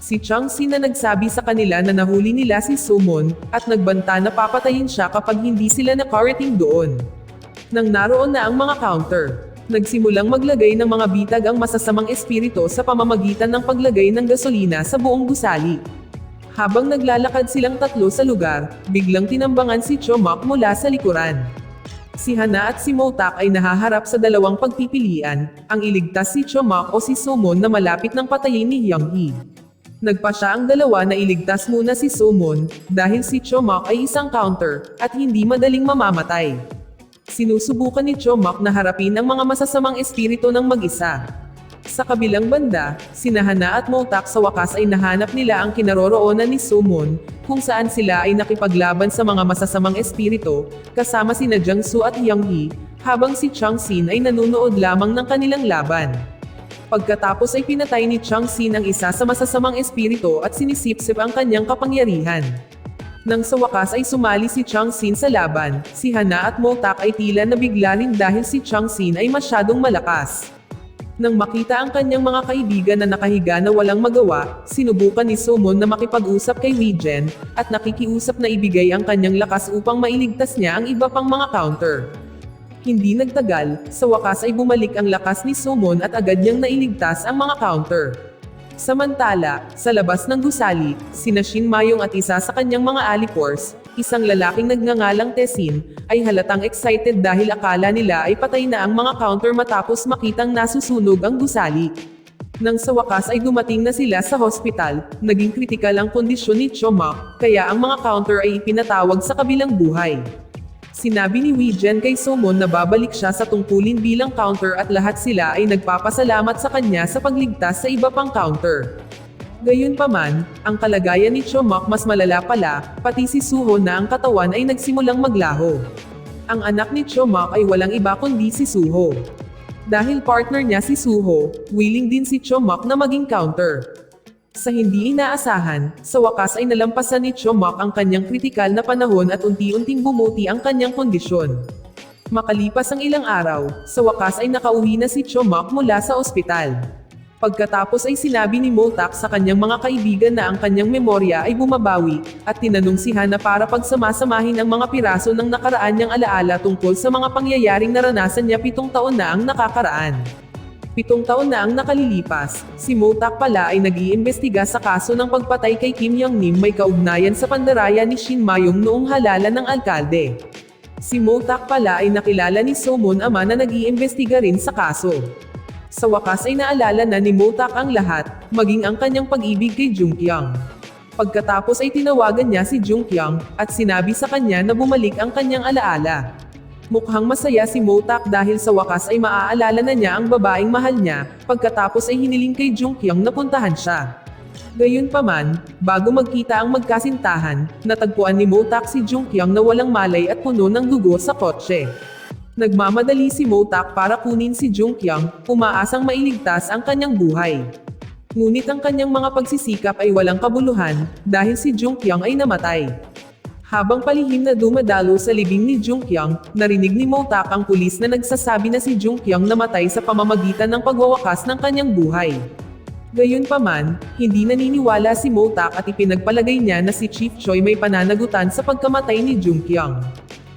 Si Chang-sin na nagsabi sa kanila na nahuli nila si So-moon, at nagbanta na papatayin siya kapag hindi sila nakarating doon. Nang naroon na ang mga counter, nagsimulang maglagay ng mga bitag ang masasamang espiritu sa pamamagitan ng paglagay ng gasolina sa buong gusali. Habang naglalakad silang tatlo sa lugar, biglang tinambangan si Chomak mula sa likuran. Si Hana at si Motak ay nahaharap sa dalawang pagpipilian, ang iligtas si Chomak o si So-moon na malapit ng patayin ni Hyung-hee. Nagpa siya ang dalawa na iligtas muna si So-moon, dahil si Chomak ay isang counter, at hindi madaling mamamatay. Sinusubukan ni Chomak na harapin ang mga masasamang espiritu ng mag-isa. Sa kabilang banda, sina Hana at Motak sa wakas ay nahanap nila ang kinaroroonan ni So-moon, kung saan sila ay nakipaglaban sa mga masasamang espiritu, kasama sina Jang-soo at Hyung-hee, habang si Chang-sin ay nanunood lamang ng kanilang laban. Pagkatapos ay pinatay ni Chang-sin ang isa sa masasamang espiritu at sinisipsip ang kanyang kapangyarihan. Nang sa wakas ay sumali si Chang-sin sa laban, si Hana at Motak ay tila nabigla rin dahil si Chang-sin ay masyadong malakas. Nang makita ang kanyang mga kaibigan na nakahiga na walang magawa, sinubukan ni So-moon na makipag-usap kay Wee-jen, at nakikiusap na ibigay ang kanyang lakas upang mailigtas niya ang iba pang mga counter. Hindi nagtagal, sa wakas ay bumalik ang lakas ni So-moon at agad niyang nailigtas ang mga counter. Samantala, sa labas ng gusali, sina Shin Mayong at isa sa kanyang mga alipors, isang lalaking nagngangalang Tesin, ay halatang excited dahil akala nila ay patay na ang mga counter matapos makitang nasusunog ang gusali. Nang sa wakas ay dumating na sila sa hospital, naging kritikal ang kondisyon ni Chomak, kaya ang mga counter ay ipinatawag sa kabilang buhay. Sinabi ni Wee-jen kay So-moon na babalik siya sa tungkulin bilang counter at lahat sila ay nagpapasalamat sa kanya sa pagligtas sa iba pang counter. Gayunpaman, ang kalagayan ni Chomak mas malala pala, pati si Suho na ang katawan ay nagsimulang maglaho. Ang anak ni Chomak ay walang iba kundi si Suho. Dahil partner niya si Suho, willing din si Chomak na maging counter. Sa hindi inaasahan, sa wakas ay nalampasan ni Chomak ang kanyang kritikal na panahon at unti-unting bumuti ang kanyang kondisyon. Makalipas ang ilang araw, sa wakas ay nakauwi na si Chomak mula sa ospital. Pagkatapos ay sinabi ni Motak sa kanyang mga kaibigan na ang kanyang memorya ay bumabawi, at tinanong si Hana para pagsamasamahin ang mga piraso ng nakaraan niyang alaala tungkol sa mga pangyayaring naranasan niya 7 taon na ang nakakaraan. 7 taon na ang nakalilipas, si Motak pala ay nag-iimbestiga sa kaso ng pagpatay kay Kim Young-nim may kaugnayan sa pandaraya ni Shin Mayong noong halalan ng alkalde. Si Motak pala ay nakilala ni Somon Ama na nag-iimbestiga rin sa kaso. Sa wakas ay naalala na ni Motak ang lahat, maging ang kanyang pag-ibig kay Junkyang. Pagkatapos ay tinawagan niya si Junkyang, at sinabi sa kanya na bumalik ang kanyang alaala. Mukhang masaya si Motak dahil sa wakas ay maaalala na niya ang babaeng mahal niya, pagkatapos ay hiniling kay Junkyang na puntahan siya. Gayunpaman, bago magkita ang magkasintahan, natagpuan ni Motak si Junkyang na walang malay at puno ng dugo sa kotse. Nagmamadali si Motak para kunin si Junkyang, umaasang mailigtas ang kanyang buhay. Ngunit ang kanyang mga pagsisikap ay walang kabuluhan, dahil si Junkyang ay namatay. Habang palihim na dumadalo sa libing ni Junkyang, narinig ni Motak ang pulis na nagsasabi na si Junkyang namatay sa pamamagitan ng pagwawakas ng kanyang buhay. Gayunpaman, hindi naniniwala si Motak at ipinagpalagay niya na si Chief Choi may pananagutan sa pagkamatay ni Junkyang.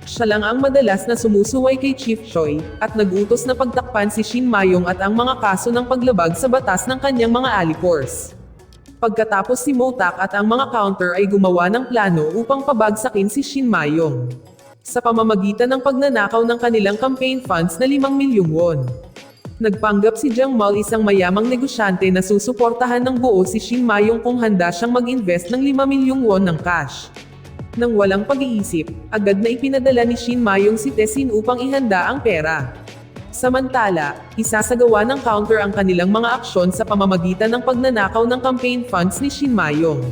Siya lang ang madalas na sumusuway kay Chief Choi, at nag-utos na pagtakpan si Shin Mayong at ang mga kaso ng paglabag sa batas ng kanyang mga alipors. Pagkatapos si Motak at ang mga counter ay gumawa ng plano upang pabagsakin si Shin Mayong. Sa pamamagitan ng pagnanakaw ng kanilang campaign funds na 5 milyong won. Nagpanggap si Jang Mal isang mayamang negosyante na susuportahan ng buo si Shin Mayong kung handa siyang mag-invest ng 5 milyong won ng cash. Nang walang pag-iisip, agad na ipinadala ni Shin Mayong si Tesin upang ihanda ang pera. Samantala, isasagawa ng counter ang kanilang mga aksyon sa pamamagitan ng pagnanakaw ng campaign funds ni Shin Mayong.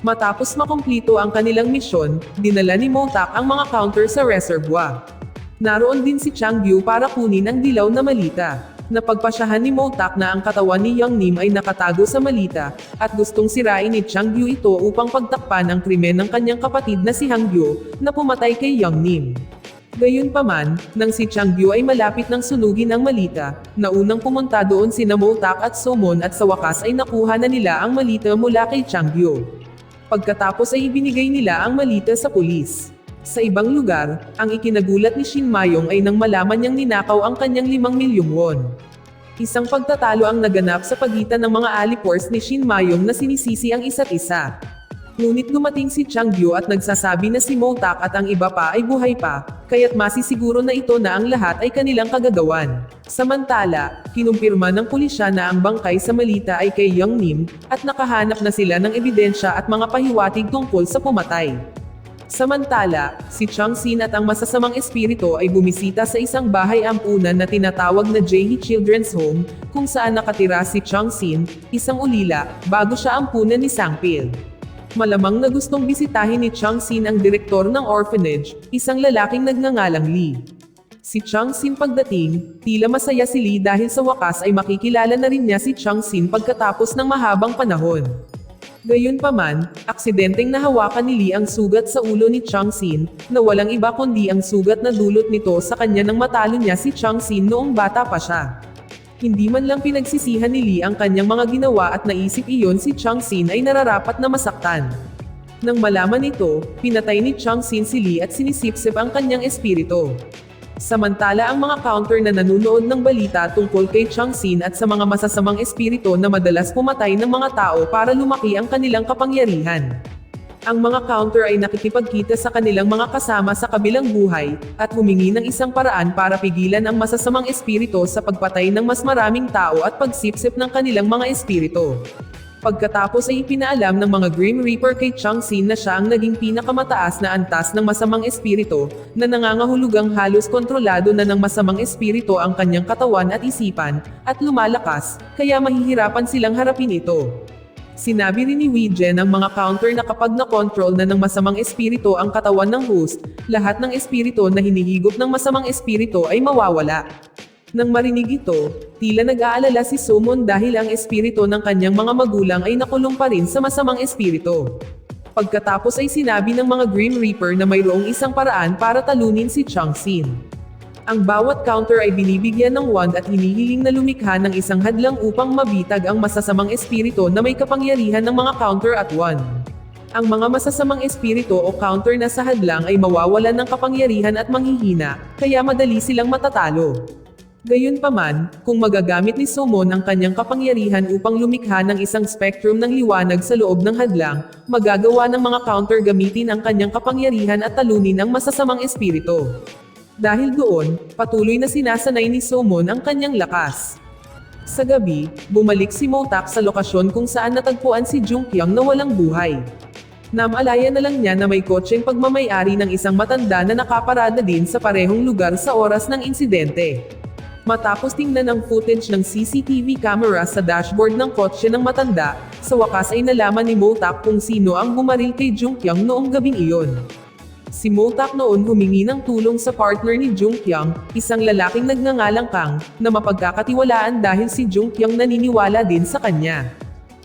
Matapos makumplito ang kanilang misyon, dinala ni Motak ang mga counter sa reservoir. Naroon din si Chang Gyu para kunin ang dilaw na malita. Napagpasyahan ni Motak na ang katawan ni Young-nim ay nakatago sa malita, at gustong sirain ni Chang Gyu ito upang pagtakpan ang krimen ng kanyang kapatid na si Hang Gyu, na pumatay kay Young-nim. Gayunpaman, nang si Chang Gyu ay malapit ng sunugin ang malita, naunang pumunta doon sina Motak at Somon at sa wakas ay nakuha na nila ang malita mula kay Chang Gyu. Pagkatapos ay ibinigay nila ang malita sa pulis. Sa ibang lugar, ang ikinagulat ni Shin Mayong ay nang malaman niyang ninakaw ang kanyang 5 milyong won. Isang pagtatalo ang naganap sa pagitan ng mga alipors ni Shin Mayong na sinisisi ang isa't isa. Ngunit dumating si Chang Gyu at nagsasabi na si Motak at ang iba pa ay buhay pa, kaya't masisiguro na ito na ang lahat ay kanilang kagagawan. Samantala, kinumpirma ng pulisya na ang bangkay sa malita ay kay Young-nim, at nakahanap na sila ng ebidensya at mga pahiwatig tungkol sa pumatay. Samantala, si Chang-sin at ang masasamang espiritu ay bumisita sa isang bahay ampunan na tinatawag na Jaehee Children's Home, kung saan nakatira si Chang-sin, isang ulila, bago siya ampunan ni Sang-pil. Malamang na gustong bisitahin ni Chang-sin ang direktor ng orphanage, isang lalaking nagngangalang Lee. Si Chang-sin pagdating, tila masaya si Lee dahil sa wakas ay makikilala na rin niya si Chang-sin pagkatapos ng mahabang panahon. Gayunpaman, aksidenteng nahawakan ni Lee ang sugat sa ulo ni Chang-sin, na walang iba kundi ang sugat na dulot nito sa kanya nang matalo niya si Chang-sin noong bata pa siya. Hindi man lang pinagsisihan ni Lee ang kanyang mga ginawa at naisip iyon si Chang-sin ay nararapat na masaktan. Nang malaman ito, pinatay ni Chang-sin si Lee at sinisipsip ang kanyang espiritu. Samantala ang mga counter na nanunood ng balita tungkol kay Chang-sin at sa mga masasamang espiritu na madalas pumatay ng mga tao para lumaki ang kanilang kapangyarihan. Ang mga counter ay nakikipagkita sa kanilang mga kasama sa kabilang buhay, at humingi ng isang paraan para pigilan ang masasamang espiritu sa pagpatay ng mas maraming tao at pagsipsip ng kanilang mga espiritu. Pagkatapos ay ipinaalam ng mga Grim Reaper kay Chang-sin na siya ang naging pinakamataas na antas ng masamang espiritu, na nangangahulugang halos kontrolado na ng masamang espiritu ang kanyang katawan at isipan, at lumalakas, kaya mahihirapan silang harapin ito. Sinabi rin ni Wee Jen ang mga counter na kapag na-control na ng masamang espiritu ang katawan ng host, lahat ng espiritu na hinihigop ng masamang espiritu ay mawawala. Nang marinig ito, tila nag-aalala si Somon dahil ang espiritu ng kanyang mga magulang ay nakulong pa rin sa masamang espiritu. Pagkatapos ay sinabi ng mga Grim Reaper na mayroong isang paraan para talunin si Chang-sin. Ang bawat counter ay binibigyan ng wand at hinihiling na lumikha ng isang hadlang upang mabitag ang masasamang espiritu na may kapangyarihan ng mga counter at wand. Ang mga masasamang espiritu o counter na sa hadlang ay mawawalan ng kapangyarihan at manghihina, kaya madali silang matatalo. Gayunpaman, kung magagamit ni Summon ang kanyang kapangyarihan upang lumikha ng isang spectrum ng liwanag sa loob ng hadlang, magagawa ng mga counter gamitin ang kanyang kapangyarihan at talunin ang masasamang espiritu. Dahil doon, patuloy na sinasanay ni Summon ang kanyang lakas. Sa gabi, bumalik si Motak sa lokasyon kung saan natagpuan si Junkyang na walang buhay. Namalaya na lang niya na may kotseng pagmamayari ng isang matanda na nakaparada din sa parehong lugar sa oras ng insidente. Matapos tingnan ang footage ng CCTV camera sa dashboard ng kotse ng matanda, sa wakas ay nalaman ni Motak kung sino ang bumaril kay Junkyang noong gabing iyon. Si Motak noon humingi ng tulong sa partner ni Junkyang, isang lalaking nagngangalang Kang, na mapagkakatiwalaan dahil si Junkyang naniniwala din sa kanya.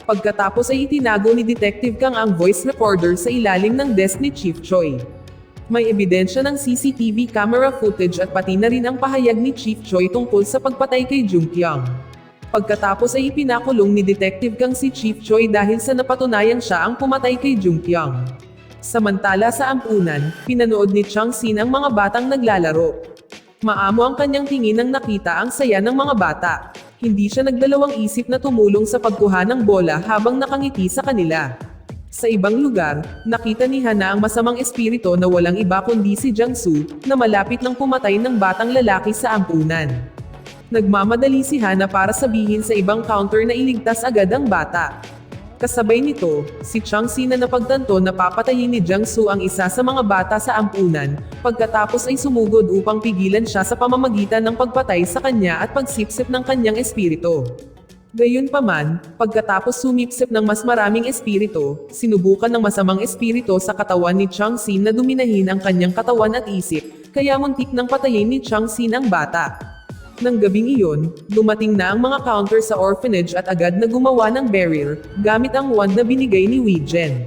Pagkatapos ay itinago ni Detective Kang ang voice recorder sa ilalim ng desk ni Chief Choi. May ebidensya ng CCTV camera footage at pati na rin ang pahayag ni Chief Choi tungkol sa pagpatay kay Junkyang. Pagkatapos ay ipinakulong ni Detective Kang si Chief Choi dahil sa napatunayang siya ang pumatay kay Junkyang. Samantala sa ampunan, pinanood ni Chang Sin ang mga batang naglalaro. Maamo ang kanyang tingin nang nakita ang saya ng mga bata. Hindi siya nagdalawang isip na tumulong sa pagkuha ng bola habang nakangiti sa kanila. Sa ibang lugar, nakita ni Hana ang masamang espiritu na walang iba kundi si Jiangsu, na malapit nang pumatay ng batang lalaki sa ampunan. Nagmamadali si Hana para sabihin sa ibang counter na iligtas agad ang bata. Kasabay nito, si Changxi na napagtanto na papatayin ni Jiangsu ang isa sa mga bata sa ampunan, pagkatapos ay sumugod upang pigilan siya sa pamamagitan ng pagpatay sa kanya at pagsipsip ng kanyang espiritu. Gayunpaman, pagkatapos sumipsip ng mas maraming espiritu, sinubukan ng masamang espiritu sa katawan ni Changxi na duminahin ang kanyang katawan at isip, kaya muntik nang patayin ni Changxi ang bata. Nang gabing iyon, dumating na ang mga counter sa orphanage at agad na gumawa ng barrier, gamit ang wand na binigay ni Wei Zhen.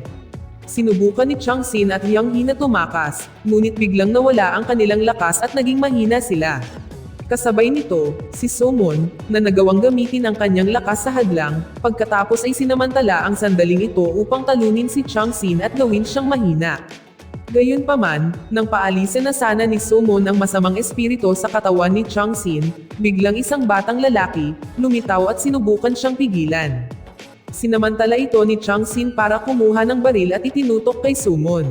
Sinubukan ni Changxi at Yang He na tumakas, ngunit biglang nawala ang kanilang lakas at naging mahina sila. Kasabay nito, si Summon, na nagawang gamitin ang kanyang lakas sa hadlang, pagkatapos ay sinamantala ang sandaling ito upang talunin si Changxi at gawin siyang mahina. Gayunpaman, nang paalisin na sana ni Summon ang masamang espiritu sa katawan ni Changxi, biglang isang batang lalaki, lumitaw at sinubukan siyang pigilan. Sinamantala ito ni Changxi para kumuha ng baril at itinutok kay Summon.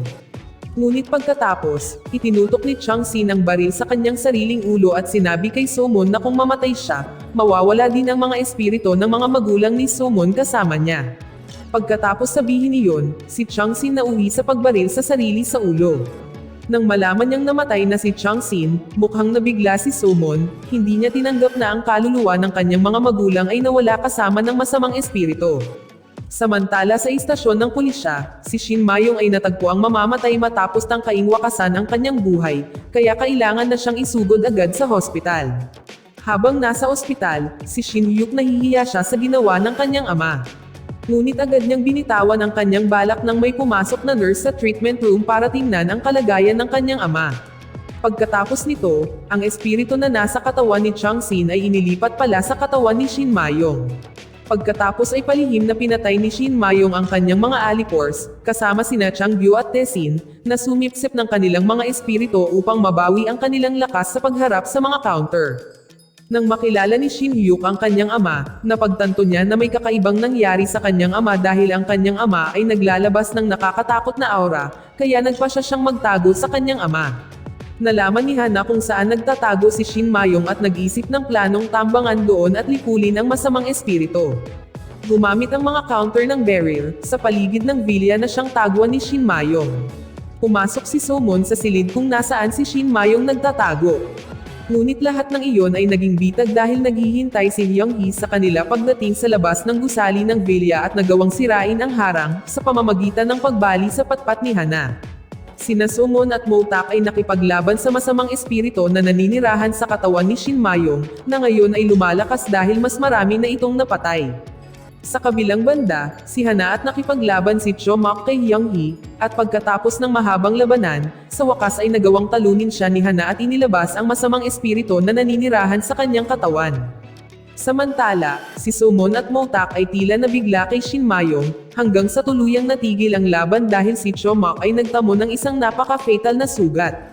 Ngunit pagkatapos, itinutok ni Changxi ang baril sa kanyang sariling ulo at sinabi kay Summon na kung mamatay siya, mawawala din ang mga espiritu ng mga magulang ni Summon kasama niya. Pagkatapos sabihin niyon, si Changxi nauwi sa pagbaril sa sarili sa ulo. Nang malaman niyang namatay na si Changxi, mukhang nabigla si Summon, hindi niya tinanggap na ang kaluluwa ng kanyang mga magulang ay nawala kasama ng masamang espiritu. Samantala sa istasyon ng pulisya, si Shin Mayong ay natagpuang mamamatay matapos tangkaing wakasan ang kanyang buhay, kaya kailangan na siyang isugod agad sa hospital. Habang nasa ospital, si Shin Hyuk nahihiya siya sa ginawa ng kanyang ama. Ngunit agad niyang binitawan ang kanyang balak nang may pumasok na nurse sa treatment room para tingnan ang kalagayan ng kanyang ama. Pagkatapos nito, ang espiritu na nasa katawan ni Changxi ay inilipat pala sa katawan ni Shin Mayong. Pagkatapos ay palihim na pinatay ni Shin Mayong ang kanyang mga alipores, kasama sina Changbyu at Tesin, na sumipsip ng kanilang mga espiritu upang mabawi ang kanilang lakas sa pagharap sa mga counter. Nang makilala ni Shin Hyuk ang kanyang ama, napagtanto niya na may kakaibang nangyari sa kanyang ama dahil ang kanyang ama ay naglalabas ng nakakatakot na aura, kaya nagpa siya siyang magtago sa kanyang ama. Nalaman ni Hana kung saan nagtatago si Shin Mayong at nag-isip ng planong tambangan doon at lipulin ang masamang espiritu. Gumamit ang mga counter ng barrier, sa paligid ng villa na siyang taguan ni Shin Mayong. Pumasok si Summon sa silid kung nasaan si Shin Mayong nagtatago. Ngunit lahat ng iyon ay naging bitag dahil naghihintay si Yang He sa kanila pagdating sa labas ng gusali ng villa at nagawang sirain ang harang, sa pamamagitan ng pagbali sa patpat ni Hana. Sina Summon at Motak ay nakipaglaban sa masamang espiritu na naninirahan sa katawan ni Shin Mayong, na ngayon ay lumalakas dahil mas marami na itong napatay. Sa kabilang banda, si Hana at nakipaglaban si Chomok kay Hyung-hee, at pagkatapos ng mahabang labanan, sa wakas ay nagawang talunin siya ni Hana at inilabas ang masamang espiritu na naninirahan sa kanyang katawan. Samantala, si Sumon at Motak ay tila nabigla kay Shin Mayong, hanggang sa tuluyang natigil ang laban dahil si Chomok ay nagtamo ng isang napaka-fatal na sugat.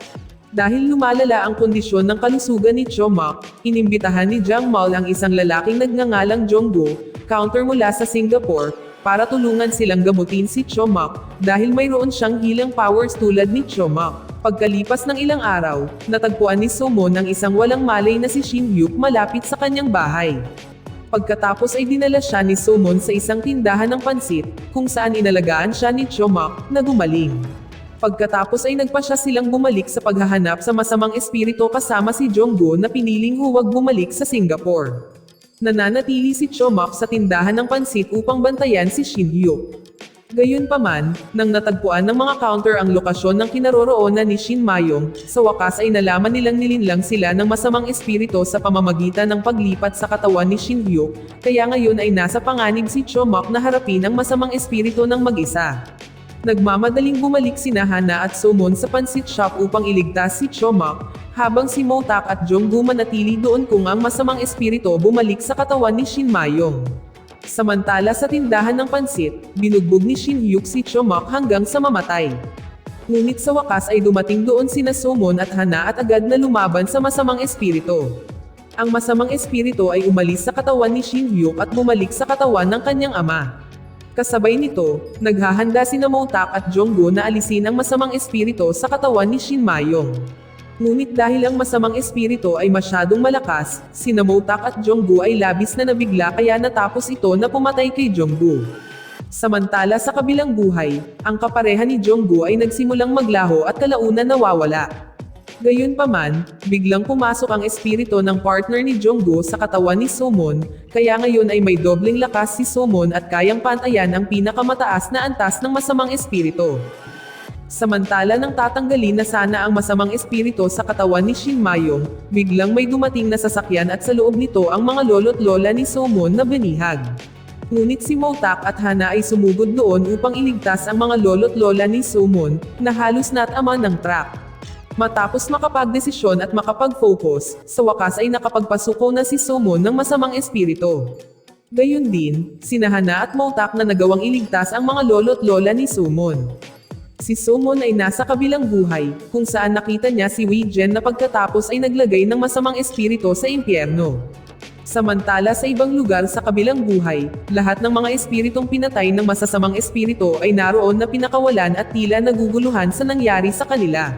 Dahil lumalala ang kondisyon ng kalusugan ni Chomok, inimbitahan ni Jang Mal ang isang lalaking nagngangalang Jonggo, counter mula sa Singapore, para tulungan silang gamutin si Chomok, dahil mayroon siyang healing powers tulad ni Chomok. Pagkalipas ng ilang araw, natagpuan ni Sumon ang isang walang malay na si Shin Hyuk malapit sa kanyang bahay. Pagkatapos ay dinala siya ni Sumon sa isang tindahan ng pansit, kung saan inalagaan siya ni Chomok, na gumaling. Pagkatapos ay nagpa siya silang bumalik sa paghahanap sa masamang espiritu kasama si Jonggo na piniling huwag bumalik sa Singapore. Nananatili si Chomok sa tindahan ng pansit upang bantayan si Shin Hyuk. Gayunpaman, nang natagpuan ng mga counter ang lokasyon ng kinaroroonan ni Shin Mayong, sa wakas ay nalaman nilang nilinlang sila ng masamang espiritu sa pamamagitan ng paglipat sa katawan ni Shin Hyuk, kaya ngayon ay nasa panganib si Chomok na harapin ang masamang espiritu ng mag-isa. Nagmamadaling bumalik sina Hana at Sumon sa pansit shop upang iligtas si Chomok, habang si Motak at Jonggo manatili doon kung ang masamang espiritu bumalik sa katawan ni Shin Mayong. Samantala sa tindahan ng pansit, binugbog ni Shin Hyuk si Chomok hanggang sa mamatay. Ngunit sa wakas ay dumating doon sina Sumon at Hana at agad na lumaban sa masamang espiritu. Ang masamang espiritu ay umalis sa katawan ni Shin Hyuk at bumalik sa katawan ng kanyang ama. Kasabay nito, naghahanda sina Motak at Jonggo na alisin ang masamang espiritu sa katawan ni Shin Mayong. Ngunit dahil ang masamang espiritu ay masyadong malakas, sina Motak at Jonggo ay labis na nabigla kaya natapos ito na pumatay kay Jonggo. Samantala sa kabilang buhay, ang kapareha ni Jonggo ay nagsimulang maglaho at kalaunan nawawala. Gayunpaman, biglang pumasok ang espiritu ng partner ni Jonggo sa katawan ni Sumon, kaya ngayon ay may dobleng lakas si Sumon at kayang pantayan ang pinakamataas na antas ng masamang espiritu. Samantala nang tatanggalin na sana ang masamang espiritu sa katawan ni Shin Mayong, biglang may dumating na sasakyan at sa loob nito ang mga lolo't lola ni Sumon na binihag. Ngunit si Motak at Hana ay sumugod doon upang iligtas ang mga lolo't lola ni Sumon, na halos natama ng truck. Matapos makapagdesisyon at makapag-focus, sa wakas ay nakapagpasuko na si Sumon ng masamang espiritu. Gayun din, sina Hana at Motak na nagawang iligtas ang mga lolo't lola ni Sumon. Si Sumon ay nasa kabilang buhay, kung saan nakita niya si Wei Jen na pagkatapos ay naglagay ng masamang espiritu sa impyerno. Samantala sa ibang lugar sa kabilang buhay, lahat ng mga espiritong pinatay ng masasamang espiritu ay naroon na pinakawalan at tila naguguluhan sa nangyari sa kanila.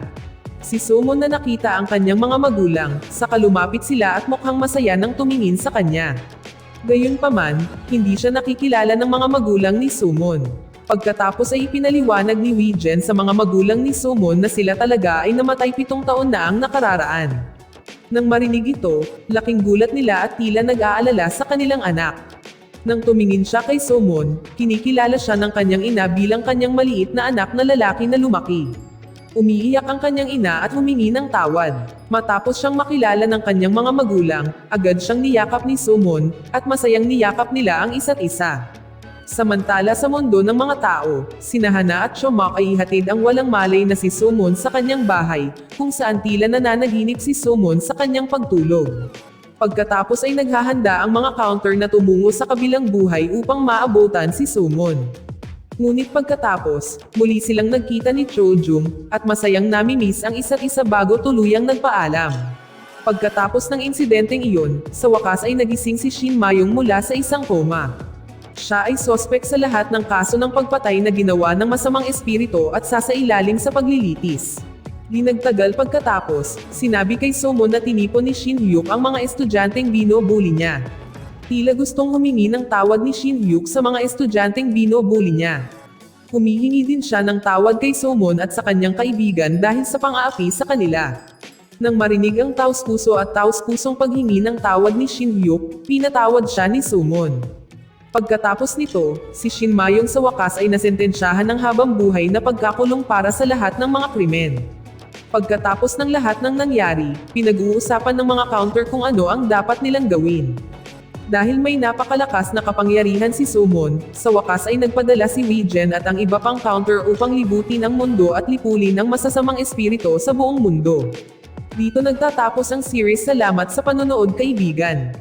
Si Sumon na nakita ang kanyang mga magulang, saka lumapit sila at mukhang masaya nang tumingin sa kanya. Gayunpaman, hindi siya nakikilala ng mga magulang ni Sumon. Pagkatapos ay ipinaliwanag ni Wei Jen sa mga magulang ni Sumon na sila talaga ay namatay 7 taon na ang nakararaan. Nang marinig ito, laking gulat nila at tila nag-aalala sa kanilang anak. Nang tumingin siya kay Sumon, kinikilala siya ng kanyang ina bilang kanyang maliit na anak na lalaki na lumaki. Umiiyak ang kanyang ina at humingi ng tawad. Matapos siyang makilala ng kanyang mga magulang, agad siyang niyakap ni Sumon, at masayang niyakap nila ang isa't isa. Samantala sa mundo ng mga tao, sina Hana at Chomok ay ihatid ang walang malay na si Sumon sa kanyang bahay, kung saan tila nananaginip si Sumon sa kanyang pagtulog. Pagkatapos ay naghahanda ang mga counter na tumungo sa kabilang buhay upang maabutan si Sumon. Ngunit pagkatapos, muli silang nagkita ni Chojung, at masayang namimiss ang isa't isa bago tuluyang nagpaalam. Pagkatapos ng insidenteng iyon, sa wakas ay nagising si Shin Mayong mula sa isang koma. Siya ay sospek sa lahat ng kaso ng pagpatay na ginawa ng masamang espiritu at sasailalim sa paglilitis. Di nagtagal pagkatapos, sinabi kay Sumon na tinipon ni Shin Hyuk ang mga estudyanteng binubuli niya. Tila gustong humingi ng tawad ni Shin Hyuk sa mga estudyanteng binubuli niya. Humihingi din siya ng tawad kay Sumon at sa kanyang kaibigan dahil sa pang-aapi sa kanila. Nang marinig ang taos-puso at taos-pusong paghingi ng tawad ni Shin Hyuk, pinatawad siya ni Sumon. Pagkatapos nito, si Shin Mayong sa wakas ay nasentensyahan ng habang buhay na pagkakulong para sa lahat ng mga krimen. Pagkatapos ng lahat ng nangyari, pinag-uusapan ng mga counter kung ano ang dapat nilang gawin. Dahil may napakalakas na kapangyarihan si Summon, sa wakas ay nagpadala si Wigen at ang iba pang counter upang libutin ang mundo at lipulin ang masasamang espiritu sa buong mundo. Dito nagtatapos ang series. Salamat sa panonood, kaibigan.